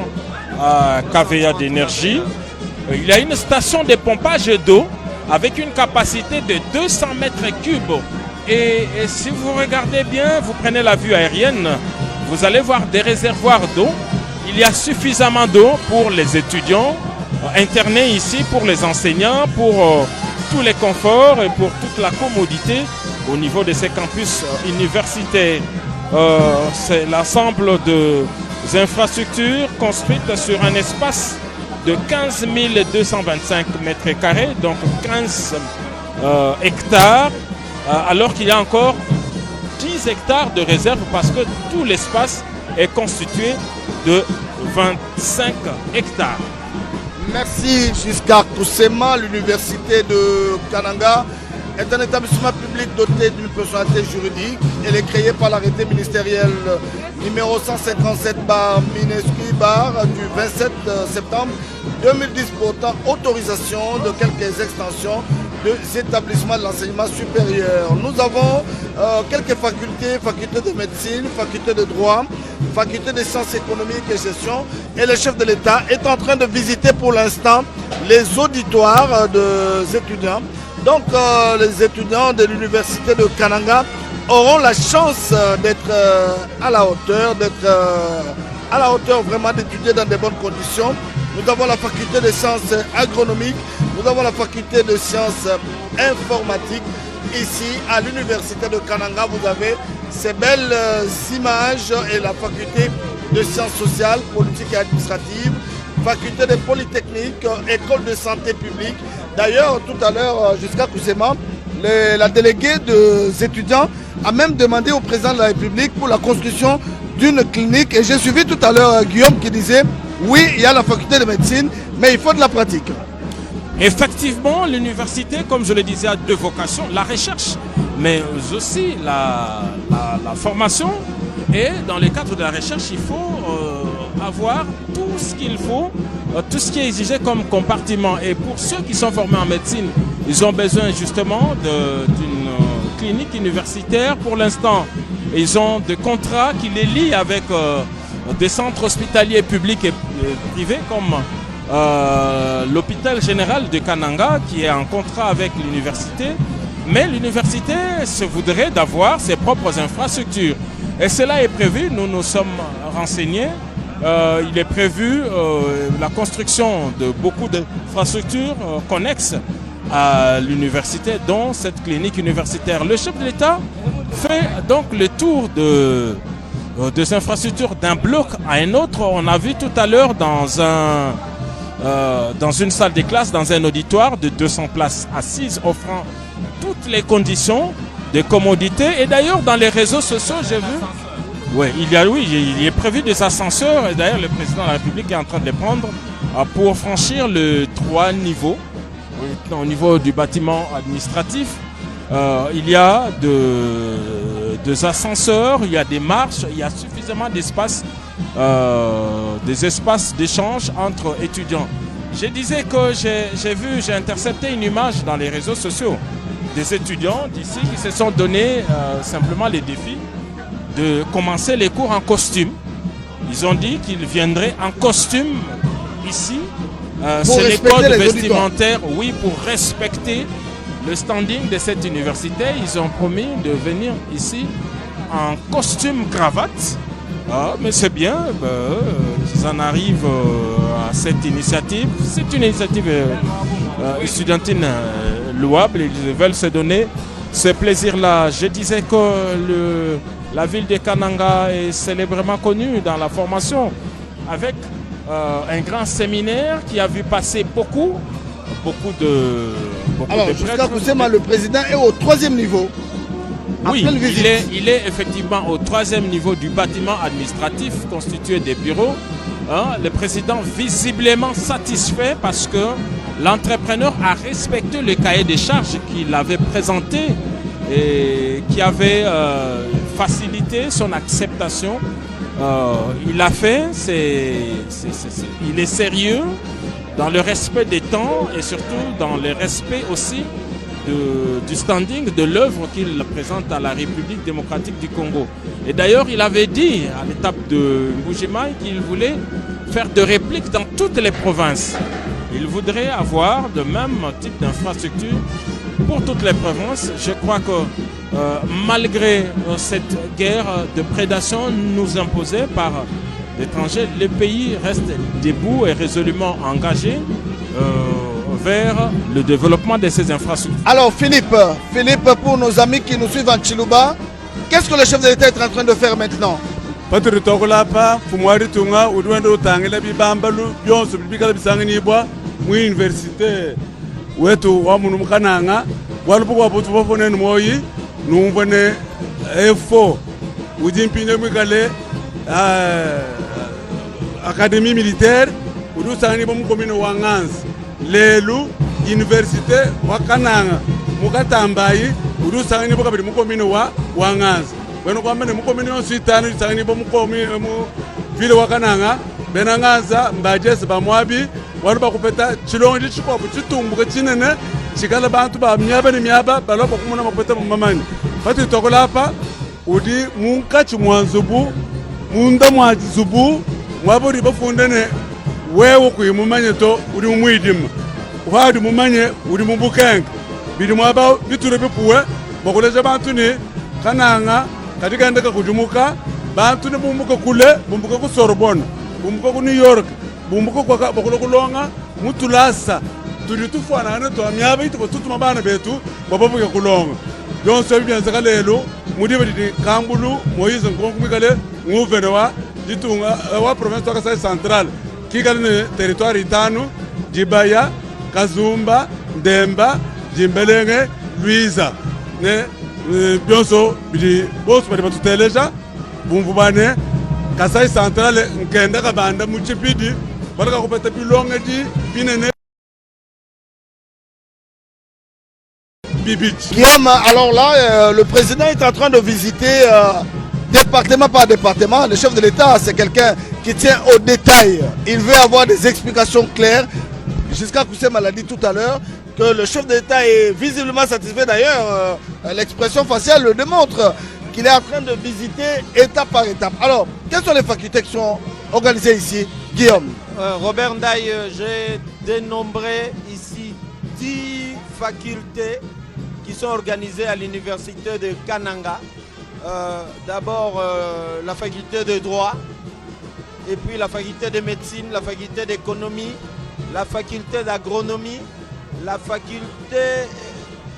kVA d'énergie. Il y a une station de pompage d'eau avec une capacité de 200 mètres cubes. Et si vous regardez bien, vous prenez la vue aérienne, vous allez voir des réservoirs d'eau. Il y a suffisamment d'eau pour les étudiants internés ici, pour les enseignants, pour tous les conforts et pour toute la commodité au niveau de ces campus universitaires. C'est l'ensemble des infrastructures construites sur un espace de 15 225 mètres carrés, donc 15 hectares, alors qu'il y a encore 10 hectares de réserve parce que tout l'espace est constitué de 25 hectares. Merci Giscard Koussema. L'université de Kananga est un établissement public doté d'une personnalité juridique. Elle est créée par l'arrêté ministériel numéro 157/MINESCI- du 27 septembre 2010 portant autorisation de quelques extensions des établissements de l'enseignement supérieur. Nous avons quelques facultés, faculté de médecine, faculté de droit, faculté des sciences économiques et gestion. Et le chef de l'État est en train de visiter pour l'instant les auditoires des étudiants. Donc les étudiants de l'université de Kananga auront la chance d'être à la hauteur, vraiment d'étudier dans de bonnes conditions. Nous avons la faculté de sciences agronomiques, nous avons la faculté de sciences informatiques. Ici, à l'université de Kananga, vous avez ces belles images et la faculté de sciences sociales, politiques et administratives, faculté de polytechnique, école de santé publique. D'ailleurs, tout à l'heure, jusqu'à Kousema, la déléguée des étudiants a même demandé au président de la République pour la construction d'une clinique. Et j'ai suivi tout à l'heure Guillaume qui disait, oui, il y a la faculté de médecine, mais il faut de la pratique. Effectivement, l'université, comme je le disais, a deux vocations, la recherche, mais aussi la formation. Et dans le cadre de la recherche, il faut avoir tout ce qu'il faut, tout ce qui est exigé comme compartiment. Et pour ceux qui sont formés en médecine, ils ont besoin justement d'une clinique universitaire. Pour l'instant, ils ont des contrats qui les lient avec des centres hospitaliers publics et privés comme l'hôpital général de Kananga qui est en contrat avec l'université. Mais l'université se voudrait d'avoir ses propres infrastructures. Et cela est prévu, nous nous sommes renseignés. Il est prévu la construction de beaucoup d'infrastructures connexes à l'université, dont cette clinique universitaire. Le chef de l'État fait donc le tour des infrastructures d'un bloc à un autre. On a vu tout à l'heure dans une salle de classe, dans un auditoire de 200 places assises, offrant toutes les conditions de commodité. Et d'ailleurs, dans les réseaux sociaux, j'ai vu, il est prévu des ascenseurs. Et d'ailleurs, le président de la République est en train de les prendre pour franchir le 3 niveaux. Au niveau du bâtiment administratif, il y a des ascenseurs, il y a des marches, il y a suffisamment d'espace, des espaces d'échange entre étudiants. Je disais que j'ai intercepté une image dans les réseaux sociaux des étudiants d'ici qui se sont donné simplement les défis de commencer les cours en costume. Ils ont dit qu'ils viendraient en costume ici. C'est les codes vestimentaires, oui, pour respecter le standing de cette université. Ils ont promis de venir ici en costume cravate. Mais c'est bien qu'ils en arrivent à cette initiative. C'est une initiative estudiantine louable. Ils veulent se donner ce plaisir-là. Je disais que la ville de Kananga est célèbrement connue dans la formation avec un grand séminaire qui a vu passer beaucoup de Alors, jusqu'à Kousema, le président est au 3e niveau. Oui, il est effectivement au 3e niveau du bâtiment administratif constitué des bureaux. Le président visiblement satisfait parce que l'entrepreneur a respecté le cahier des charges qu'il avait présenté et qui avait facilité son acceptation. Il a fait, il est sérieux dans le respect des temps et surtout dans le respect aussi du standing de l'œuvre qu'il présente à la République démocratique du Congo. Et d'ailleurs, il avait dit à l'étape de Mbuji-Mayi qu'il voulait faire de répliques dans toutes les provinces. Il voudrait avoir le même type d'infrastructure pour toutes les provinces. Je crois que malgré cette guerre de prédation nous imposée par l'étranger, le pays reste debout et résolument engagé vers le développement de ces infrastructures. Alors Philippe, pour nos amis qui nous suivent en Chiluba, qu'est-ce que le chef de l'État est en train de faire maintenant? Numvane F4 ujimpine mwikale académie militaire udusangani bomukomino wa Nganzi lelu université wa Kananga mukatambayi udusangani bokabiri mukomino wa Nganzi beno kwamene mukomino yonsitano usangani bomukomino mu vile wa Kananga benangaza mbajese bamwabi wanu bakupeta chilongo chikopo chitumbuke chinene chikala bantu ba miaba ni miaba baloba kumuna mapeta mamani pati tokolapa udi munka chimwanzubu munda mwazubu mwaburi bafundene wewe kuyimumanye to uri mumwidim wadi mumanye uri mumbukenga bidi mwaba biture bipuwe bakoleje bantu ni kananga katika ndeka kujumuka bantu ni bumbuka kule bumbuka ku Sorbonne bumbuka ku New York bumbuka kwa bakolo kulonga mutulasa tuli tufana ne to amyaba ito tutuma bana betu bababuka kulonga yonso bibyanza kalelo mudibe di Kambulu Moise Nkonkumikale nguvene wa ditunga wa province wa Kasai Central kikali ne territoire itanu Dibaya Kazumba Ndemba Jimbelenge Luiza ne byonso bidi bosu badi batuteleja bumvubane Kasai Central nkenda kabanda muchipidi baraka kupeta bilonga di binene Guillaume, alors là, le président est en train de visiter département par département. Le chef de l'État, c'est quelqu'un qui tient au détail. Il veut avoir des explications claires. Jusqu'à Koussem l'a dit tout à l'heure, que le chef de l'État est visiblement satisfait. D'ailleurs, l'expression faciale le démontre qu'il est en train de visiter étape par étape. Alors, quelles sont les facultés qui sont organisées ici, Guillaume? Robert Ndaye, j'ai dénombré ici 10 facultés qui sont organisées à l'université de Kananga. D'abord la faculté de droit, et puis la faculté de médecine, la faculté d'économie, la faculté d'agronomie, la faculté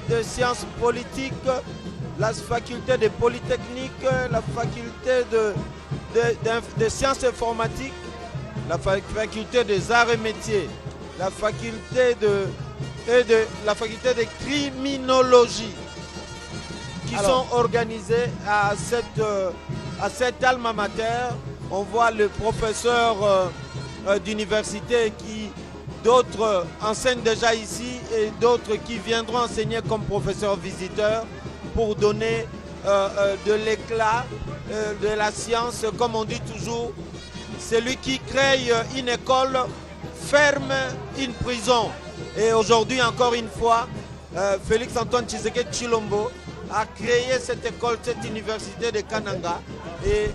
de sciences politiques, la faculté de polytechnique, la faculté de sciences informatiques, la faculté des arts et métiers, la faculté la faculté de criminologie, qui sont organisés à cette alma mater. On voit le professeur d'université qui d'autres enseignent déjà ici et d'autres qui viendront enseigner comme professeurs visiteurs pour donner de l'éclat, de la science. Comme on dit toujours, celui qui crée une école ferme une prison. Et aujourd'hui, encore une fois, Félix Antoine Tshisekedi Tshilombo a créé cette école, cette université de Kananga. Et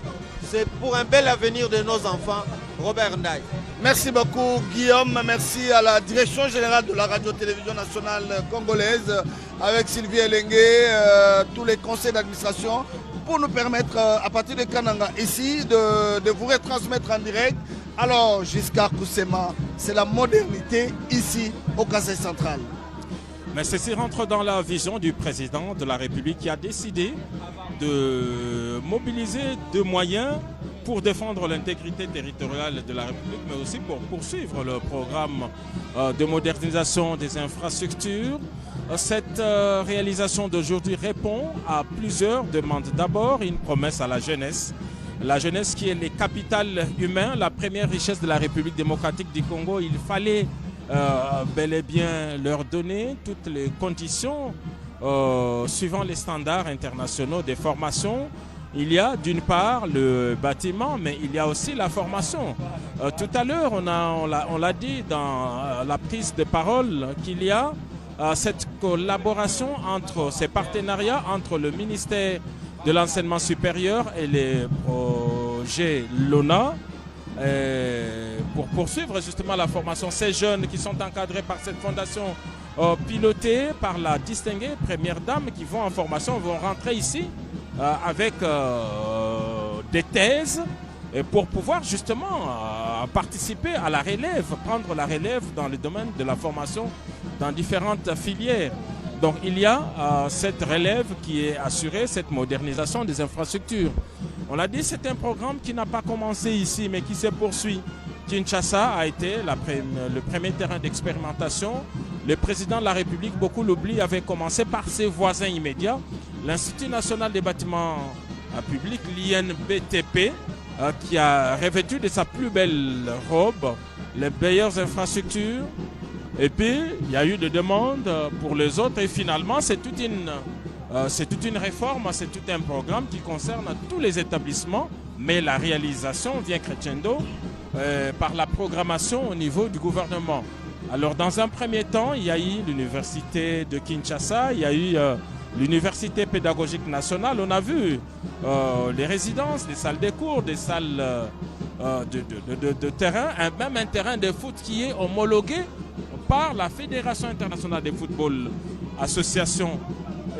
c'est pour un bel avenir de nos enfants. Robert Ndaye. Merci beaucoup Guillaume, merci à la direction générale de la radio-télévision nationale congolaise avec Sylvie Elengue, tous les conseils d'administration pour nous permettre à partir de Kananga ici de vous retransmettre en direct. Alors jusqu'à Koussema, c'est la modernité ici au Kasai central. Mais ceci rentre dans la vision du président de la République qui a décidé de mobiliser des moyens pour défendre l'intégrité territoriale de la République, mais aussi pour poursuivre le programme de modernisation des infrastructures. Cette réalisation d'aujourd'hui répond à plusieurs demandes. D'abord, une promesse à la jeunesse. La jeunesse qui est le capital humain, la première richesse de la République démocratique du Congo. Il fallait bel et bien leur donner toutes les conditions suivant les standards internationaux des formations. Il y a d'une part le bâtiment, mais il y a aussi la formation. Tout à l'heure, on l'a dit dans la prise de parole qu'il y a cette collaboration entre ces partenariats entre le ministère de l'enseignement supérieur et les projets LONA pour poursuivre justement la formation. Ces jeunes qui sont encadrés par cette fondation pilotée par la distinguée première dame qui vont en formation vont rentrer ici avec des thèses et pour pouvoir justement participer à la relève, prendre la relève dans le domaine de la formation dans différentes filières. Donc il y a cette relève qui est assurée, cette modernisation des infrastructures. On l'a dit, c'est un programme qui n'a pas commencé ici mais qui se poursuit. Kinshasa a été le premier terrain d'expérimentation. Le président de la République, beaucoup l'oublient, avait commencé par ses voisins immédiats. L'Institut national des bâtiments publics, l'INBTP, qui a revêtu de sa plus belle robe les meilleures infrastructures. Et puis, il y a eu des demandes pour les autres. Et finalement, c'est toute une réforme, c'est tout un programme qui concerne tous les établissements. Mais la réalisation vient crescendo par la programmation au niveau du gouvernement. Alors dans un premier temps, il y a eu l'université de Kinshasa, il y a eu l'université pédagogique nationale. On a vu les résidences, les salles de cours, des salles de terrain, même un terrain de foot qui est homologué par la Fédération internationale de football, association.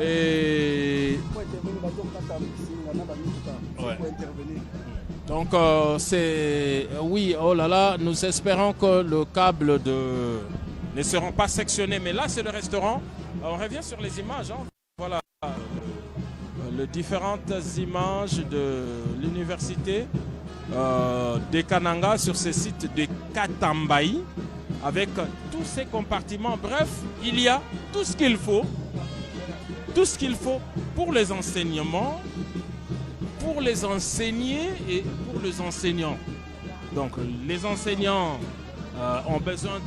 Et... Ouais. Donc oui, oh là là, nous espérons que le câble ne seront pas sectionnés. Mais là, c'est le restaurant. On revient sur les images. Hein. Voilà les différentes images de l'université de Kananga sur ce site de Katambayi, avec tous ces compartiments. Bref, il y a tout ce qu'il faut pour les enseignements, pour les enseignés et pour les enseignants. Donc les enseignants ont besoin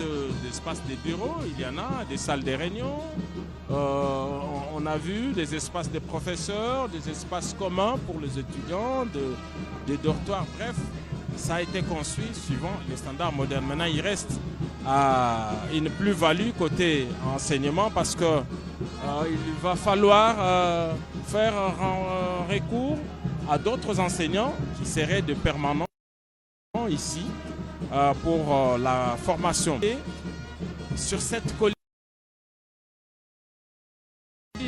d'espaces de bureaux, il y en a, des salles de réunion, on a vu des espaces de professeurs, des espaces communs pour les étudiants, des dortoirs, bref, ça a été construit suivant les standards modernes. Maintenant, il reste une plus-value côté enseignement parce que il va falloir faire un recours à d'autres enseignants qui seraient de permanents ici pour la formation. Et sur cette colline,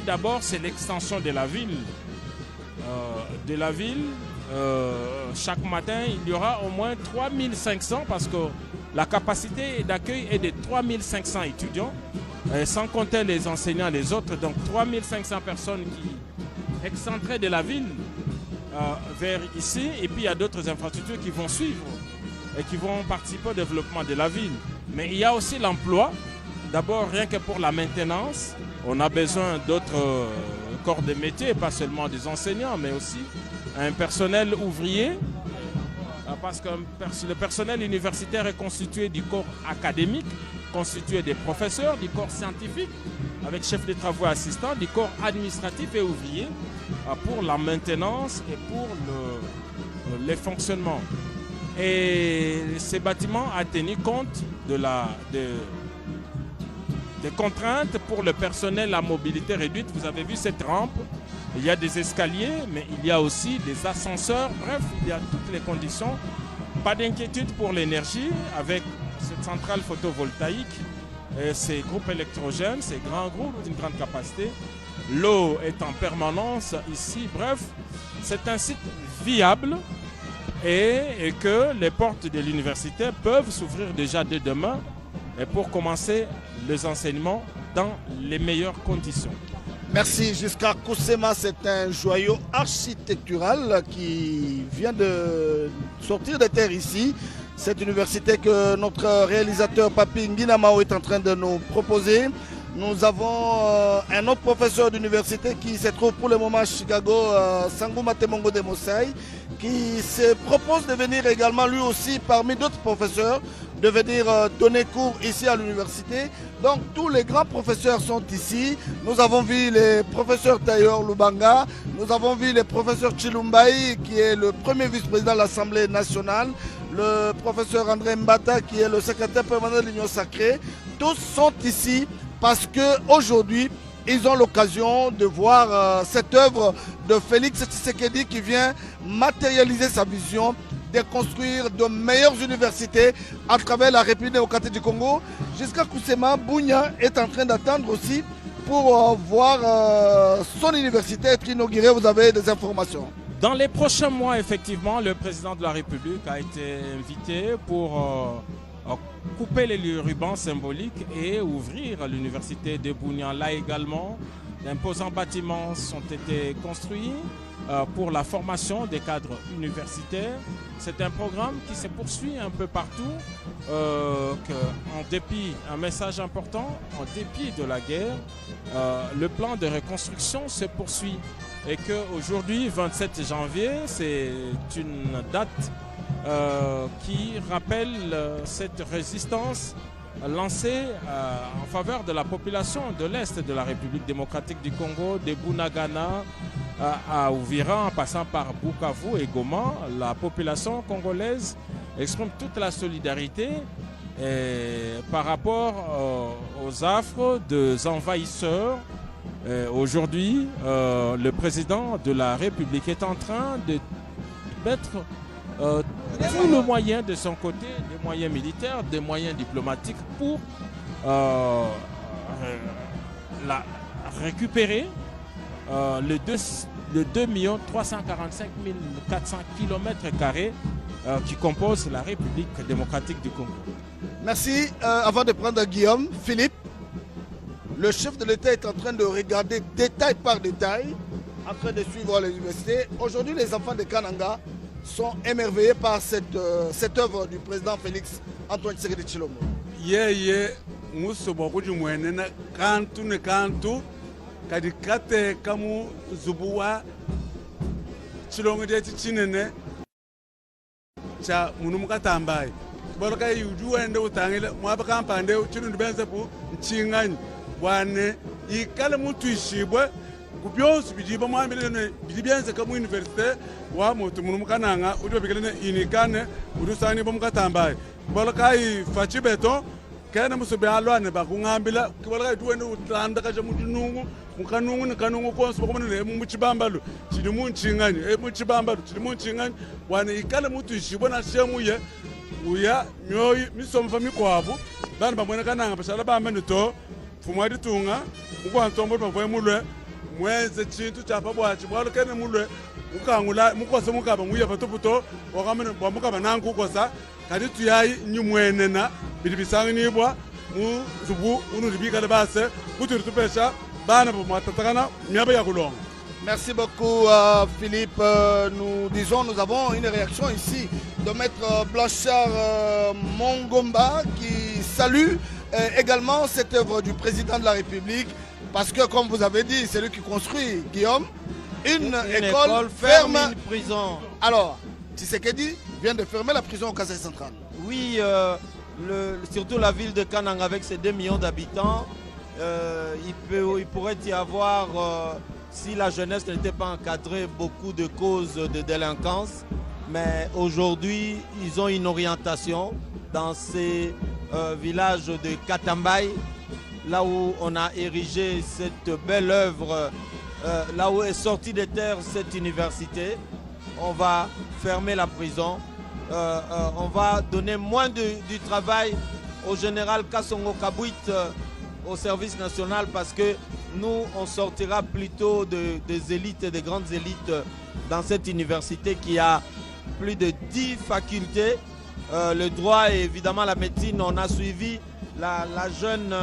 d'abord, c'est l'extension de la ville. Chaque matin, il y aura au moins 3500 parce que la capacité d'accueil est de 3500 étudiants, sans compter les enseignants, les autres. Donc 3500 personnes qui excentrées de la ville vers ici. Et puis il y a d'autres infrastructures qui vont suivre et qui vont participer au développement de la ville. Mais il y a aussi l'emploi. D'abord, rien que pour la maintenance, on a besoin d'autres corps de métier, pas seulement des enseignants, mais aussi un personnel ouvrier, parce que le personnel universitaire est constitué du corps académique, constitué des professeurs, du corps scientifique, avec chef de travaux assistants, du corps administratif et ouvrier, pour la maintenance et pour les fonctionnements. Et ces bâtiments ont tenu compte des contraintes pour le personnel à mobilité réduite. Vous avez vu cette rampe, il y a des escaliers, mais il y a aussi des ascenseurs. Bref, il y a toutes les conditions. Pas d'inquiétude pour l'énergie avec cette centrale photovoltaïque, et ces groupes électrogènes, ces grands groupes d'une grande capacité. L'eau est en permanence ici. Bref, c'est un site viable et que les portes de l'université peuvent s'ouvrir déjà dès demain et pour commencer les enseignements dans les meilleures conditions. Merci Giscard Koussema, c'est un joyau architectural qui vient de sortir des terres ici. Cette université que notre réalisateur Papi Nguinamao est en train de nous proposer. Nous avons un autre professeur d'université qui se trouve pour le moment à Chicago, Sangouma Temongo de Mosai, qui se propose de venir également lui aussi parmi d'autres professeurs, de venir donner cours ici à l'université. Donc tous les grands professeurs sont ici. Nous avons vu les professeurs Tayor Lubanga, nous avons vu le professeur Chilumbaï qui est le premier vice-président de l'Assemblée nationale, le professeur André Mbata qui est le secrétaire permanent de l'Union sacrée. Tous sont ici parce qu'aujourd'hui, ils ont l'occasion de voir cette œuvre de Félix Tshisekedi qui vient matérialiser sa vision de construire de meilleures universités à travers la République démocratique du Congo. Jusqu'à Koussema, Bounia est en train d'attendre aussi pour voir son université être inaugurée. Vous avez des informations? Dans les prochains mois, effectivement, le président de la République a été invité pour couper les rubans symboliques et ouvrir l'université de Bounia. Là également, d'imposants bâtiments ont été construits pour la formation des cadres universitaires. C'est un programme qui se poursuit un peu partout, en dépit, un message important, en dépit de la guerre, le plan de reconstruction se poursuit. Et qu'aujourd'hui, 27 janvier, c'est une date qui rappelle cette résistance lancée en faveur de la population de l'Est de la République démocratique du Congo, de Bunagana à Uvira, en passant par Bukavu et Goma. La population congolaise exprime toute la solidarité par rapport aux affres des envahisseurs. Aujourd'hui, le président de la République est en train de mettre tous les moyens de son côté, des moyens militaires, des moyens diplomatiques pour récupérer le 2 345 400 km² qui composent la République démocratique du Congo. Merci. Avant de prendre Guillaume, Philippe, le chef de l'État est en train de regarder détail par détail, en train de suivre l'université. Aujourd'hui, les enfants de Kananga sont émerveillés par cette œuvre du président Félix Antoine Tshisekedi Tshilombo. Musobo kujumwenena kantu ne kantu kadikate kamu zubuwa chilongo jechi chinene cha munu mukatambaye boloka yuju wende utangile mwaba kampande chinu ndibenze pu nchinganyi bwane ikale mutu ishibwe kubyonsu bijiba mwambile ne bijibenze kamu universite wa mutu munu mukananga udobikele inikane udusani bo mukatambaye boloka ifachi beton kena musobe alwane bakungambila kiboloka duwende utlanda kaje mudunungu mukanungu ne kanungu konsu bakomana ne muchibambalu chili munchinganyi muchibambalu chili munchinganyi wane ikale mutu ishibona shemuye uya nyoyi misomfa mikwabu bana bamwena kananga bashala bamene to fumwa ditunga mukwantombo bavoye mulwe mweze chintu chapa bwachi bwalo kene mulwe mukangula mukose mukaba nguye patoputo wakamene bwamukaba nangu kosa kadi tuyayi nyumwenena bidibisangi nibwa mu zubu unuribika lebase kuturi tupesha bana bamwatatakana myaba ya kulonga. Merci beaucoup Philippe. Nous avons une réaction ici de Maître Blanchard Mongomba qui salue également cette œuvre du président de la République parce que comme vous avez dit, c'est lui qui construit, Guillaume, une école ferme une prison. Alors, Tshisekedi vient de fermer la prison au Kasaï central. Oui, surtout la ville de Kananga avec ses 2 millions d'habitants, il pourrait y avoir, si la jeunesse n'était pas encadrée, beaucoup de causes de délinquance. Mais aujourd'hui, ils ont une orientation dans ces villages de Katambaye, là où on a érigé cette belle œuvre, là où est sortie de terre cette université. On va fermer la prison. On va donner moins du travail au général Kassongo Kabouit au service national parce que nous, on sortira plutôt des élites, des grandes élites dans cette université qui a plus de 10 facultés. Le droit et évidemment la médecine, on a suivi la jeune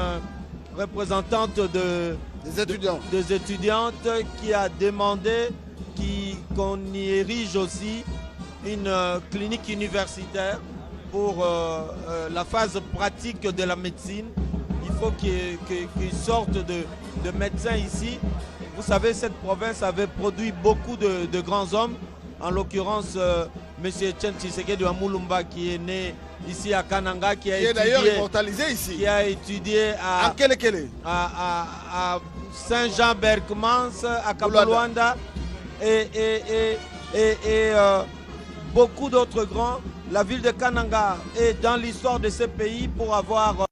représentante des étudiantes qui a demandé qu'on y érige aussi une clinique universitaire pour la phase pratique de la médecine. Il faut qu'ils sortent de médecins ici. Vous savez, cette province avait produit beaucoup de grands hommes. En l'occurrence, M. Etienne Tshisekedi de Amulumba qui est né ici à Kananga, qui est d'ailleurs immortalisé ici. Qui a étudié à Saint-Jean-Berkmans, à Kabulwanda et beaucoup d'autres grands. La ville de Kananga est dans l'histoire de ce pays pour avoir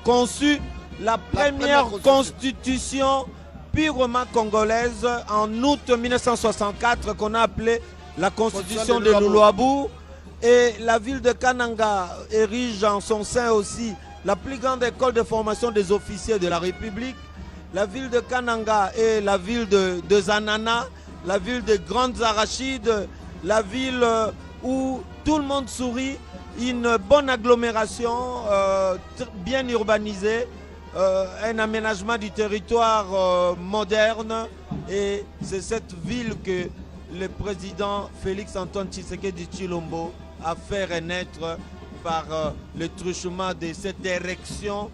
conçu la première constitution purement congolaise en août 1964 qu'on a appelée la constitution de Luluabu. Et la ville de Kananga érige en son sein aussi la plus grande école de formation des officiers de la République. La ville de Kananga est la ville de Zanana, la ville des grandes arachides, la ville où tout le monde sourit, une bonne agglomération bien urbanisée, un aménagement du territoire moderne. Et c'est cette ville que le président Félix Antoine Tshisekedi Tshilombo a fait renaître par le truchement de cette érection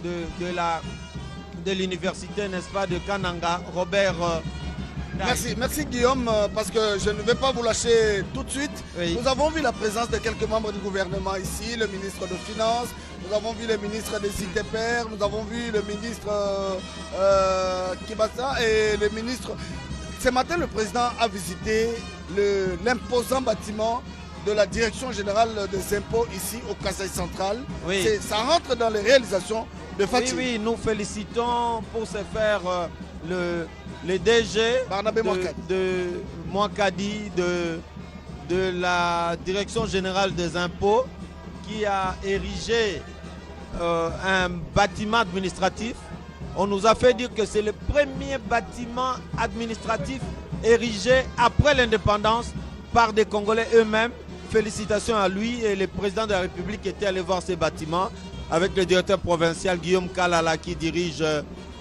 de l'université, n'est-ce pas, de Kananga. Robert. Merci Guillaume, parce que je ne vais pas vous lâcher tout de suite. Oui. Nous avons vu la présence de quelques membres du gouvernement ici, le ministre de Finances, nous avons vu les ministres des ITPR, nous avons vu le ministre Kibasa et le ministre... Ce matin, le président a visité l'imposant bâtiment de la Direction Générale des Impôts ici au Kasaï Central. Oui. Ça rentre dans les réalisations de Fatih. Oui, nous félicitons pour ce faire le DG de Mouakadi, de la Direction Générale des Impôts qui a érigé un bâtiment administratif. On nous a fait dire que c'est le premier bâtiment administratif érigé après l'indépendance par des Congolais eux-mêmes. Félicitations à lui et le président de la République était allé voir ces bâtiments avec le directeur provincial Guillaume Kalala qui dirige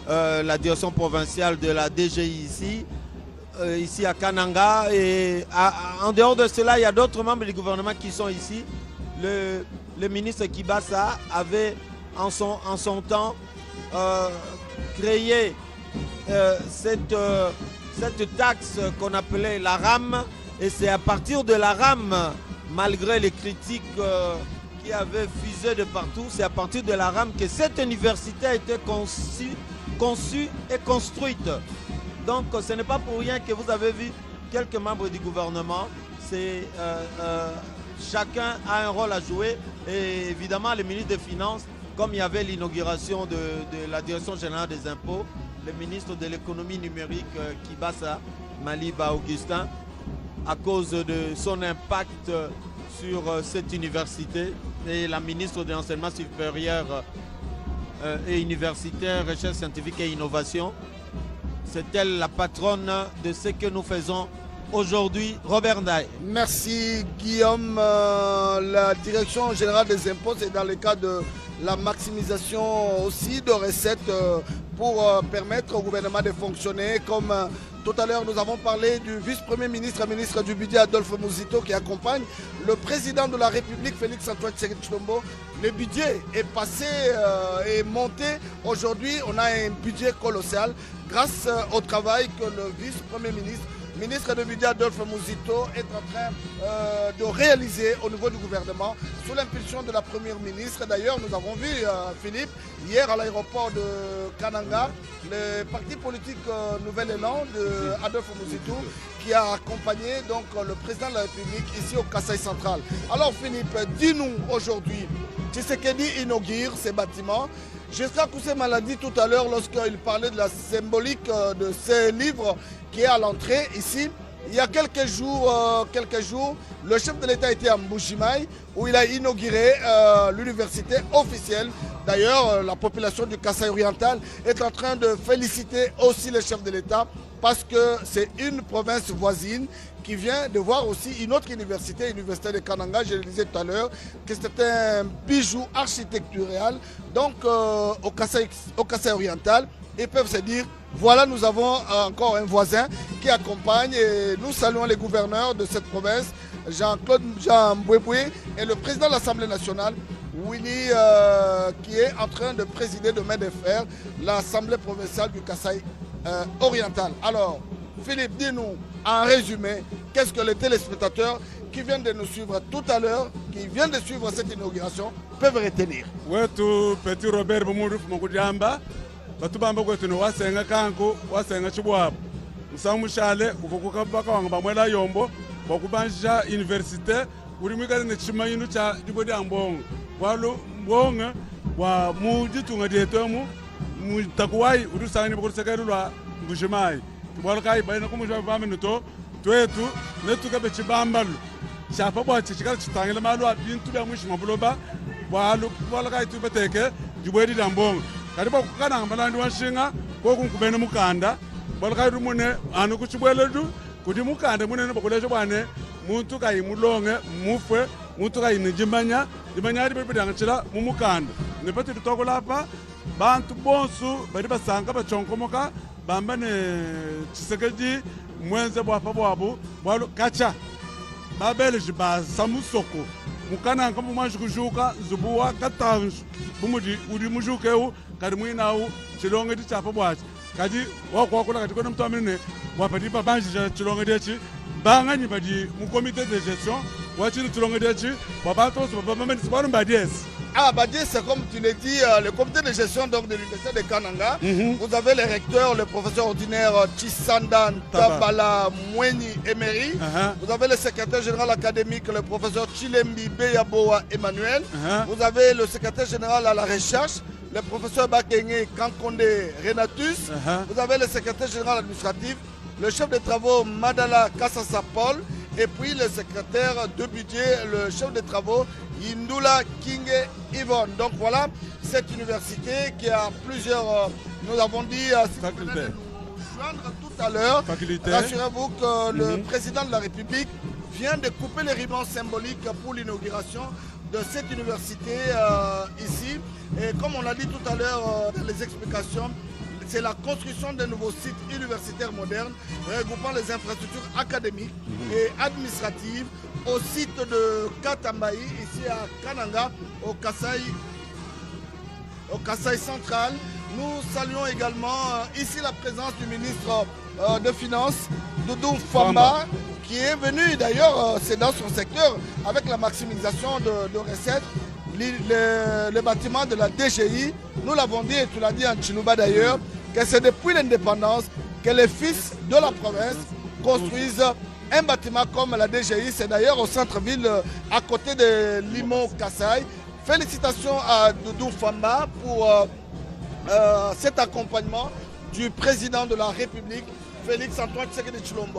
la direction provinciale de la DGI ici à Kananga. Et en dehors de cela, il y a d'autres membres du gouvernement qui sont ici. Le ministre Kibasa avait en son temps créé cette taxe qu'on appelait la RAM, et c'est à partir de la RAM, malgré les critiques qui avaient fusé de partout, c'est à partir de la RAM que cette université a été conçue et construite. Donc ce n'est pas pour rien que vous avez vu quelques membres du gouvernement, chacun a un rôle à jouer, et évidemment le ministre des Finances, comme il y avait l'inauguration de la Direction Générale des Impôts, le ministre de l'économie numérique Kibasa Maliba Augustin, à cause de son impact sur cette université, et la ministre de l'Enseignement supérieur et universitaire, recherche scientifique et innovation, c'est elle la patronne de ce que nous faisons aujourd'hui. Robert Ndaye. Merci Guillaume. La Direction Générale des Impôts, c'est dans le cadre de la maximisation aussi de recettes pour permettre au gouvernement de fonctionner. Comme tout à l'heure, nous avons parlé du vice-premier ministre, ministre du budget Adolphe Muzito qui accompagne le président de la République Félix-Antoine Tshisekedi Tshilombo. Le budget est passé et monté. Aujourd'hui, on a un budget colossal grâce au travail que le vice-premier ministre de budget Adolphe Muzito est en train de réaliser au niveau du gouvernement sous l'impulsion de la première ministre. D'ailleurs, nous avons vu Philippe hier à l'aéroport de Kananga, le parti politique Nouvel Élan de Adolphe Muzito qui a accompagné donc le président de la République ici au Kasaï Central. Alors Philippe, dis-nous aujourd'hui, Tshisekedi inaugure ces bâtiments. Giscard Kousseima l'a dit tout à l'heure lorsqu'il parlait de la symbolique de ces livres qui est à l'entrée ici. Il y a quelques jours, le chef de l'État était à Mbujimaï où il a inauguré l'université officielle. D'ailleurs, la population du Kasaï oriental est en train de féliciter aussi le chef de l'État parce que c'est une province voisine qui vient de voir aussi une autre université, l'université de Kananga, je le disais tout à l'heure, que c'était un bijou architectural. Donc au Kasaï oriental, ils peuvent se dire, voilà, nous avons encore un voisin qui accompagne, et nous saluons les gouverneurs de cette province, Jean-Claude Mbouéboué, et le président de l'Assemblée nationale, Willy, qui est en train de présider de main de fer l'Assemblée provinciale du Kasaï oriental. Alors, Philippe, dis-nous en résumé, qu'est-ce que les téléspectateurs qui viennent de nous suivre tout à l'heure, qui viennent de suivre cette inauguration, peuvent retenir? Oui, tout petit Robert Boumourouf Mokudjamba, Batubamba Kwetuno, Wasenga Kanko, Wasenga Chibwab, Musamushale, Ukukabaka Wangabamwela Yombo, Wakubanja Université, Urimika Nechimanu Cha Dibodi Ambong, Walu Mbonga, Wa Mujitunga Dietomu, Mutakwai, Urusani Bukusekarula, Mbushimai. Walkai baina kumusha vame to twetu netuka bechibambalu chapa bwa chichikala chitangela malu abintu bya mwishi mabuloba walu walkai tubeteke jibwedi dambonga kaliba kukana mbalandi washinga ko kunkubene mukanda walkai rumune anu kuchibweledu kuti mukanda munene bakulejo bwane muntu kai mulonge mufwe muntu kai njimanya ndi bebidanga chira mumukanda nepati tutokolapa bantu bonsu bali basanga bachonkomoka bambane Tshisekedi mwenze bwapa bwabu bwalu kacha babeleji ba samusoko mukana nkambu mwanji kujuka zubuwa katanju bumudi udi mujukeu kadi mwinawu chilonge tichapa bwachi kadi wakula kadi kona mtu amene wapati babanji chilonge dechi banganyi badi mu comité de gestion wachini chilonge dechi wabato so babamene sibanu mbadies À Abadie, c'est comme tu l'as dit, le comité de gestion donc, de l'université de Kananga. Vous avez les recteurs, le professeur ordinaire Chisandan Tabala Mweni Emery. Vous avez le secrétaire général académique, le professeur Chilembi Beyaboa Emmanuel. Vous avez le secrétaire général à la recherche, le professeur Bakenge Kankonde Renatus. Vous avez le secrétaire général administratif, le chef de travaux Madala Kassasa Paul. Et puis le secrétaire de budget, le chef de travaux Yindula Kinge Yvonne. Donc voilà, cette université qui a plusieurs, nous avons dit, facultés. Nous joindre tout à l'heure. Rassurez-vous que le président de la République vient de couper les ribbons symboliques pour l'inauguration de cette université ici. Et comme on l'a dit tout à l'heure dans les explications, c'est la construction de nouveaux sites universitaires modernes regroupant les infrastructures académiques et administratives au site de Katambayi, ici à Kananga, au Kasaï central. Nous saluons également ici la présence du ministre de Finances, Doudou Famba, qui est venu d'ailleurs, c'est dans son secteur, avec la maximisation de recettes. Le bâtiment de la DGI, nous l'avons dit et tu l'as dit en Chilouba d'ailleurs, que c'est depuis l'indépendance que les fils de la province construisent un bâtiment comme la DGI. C'est d'ailleurs au centre-ville, à côté de Limon Kasaï. Félicitations à Doudou Famba pour cet accompagnement du président de la République, Félix Antoine Tshisekedi Tshilombo.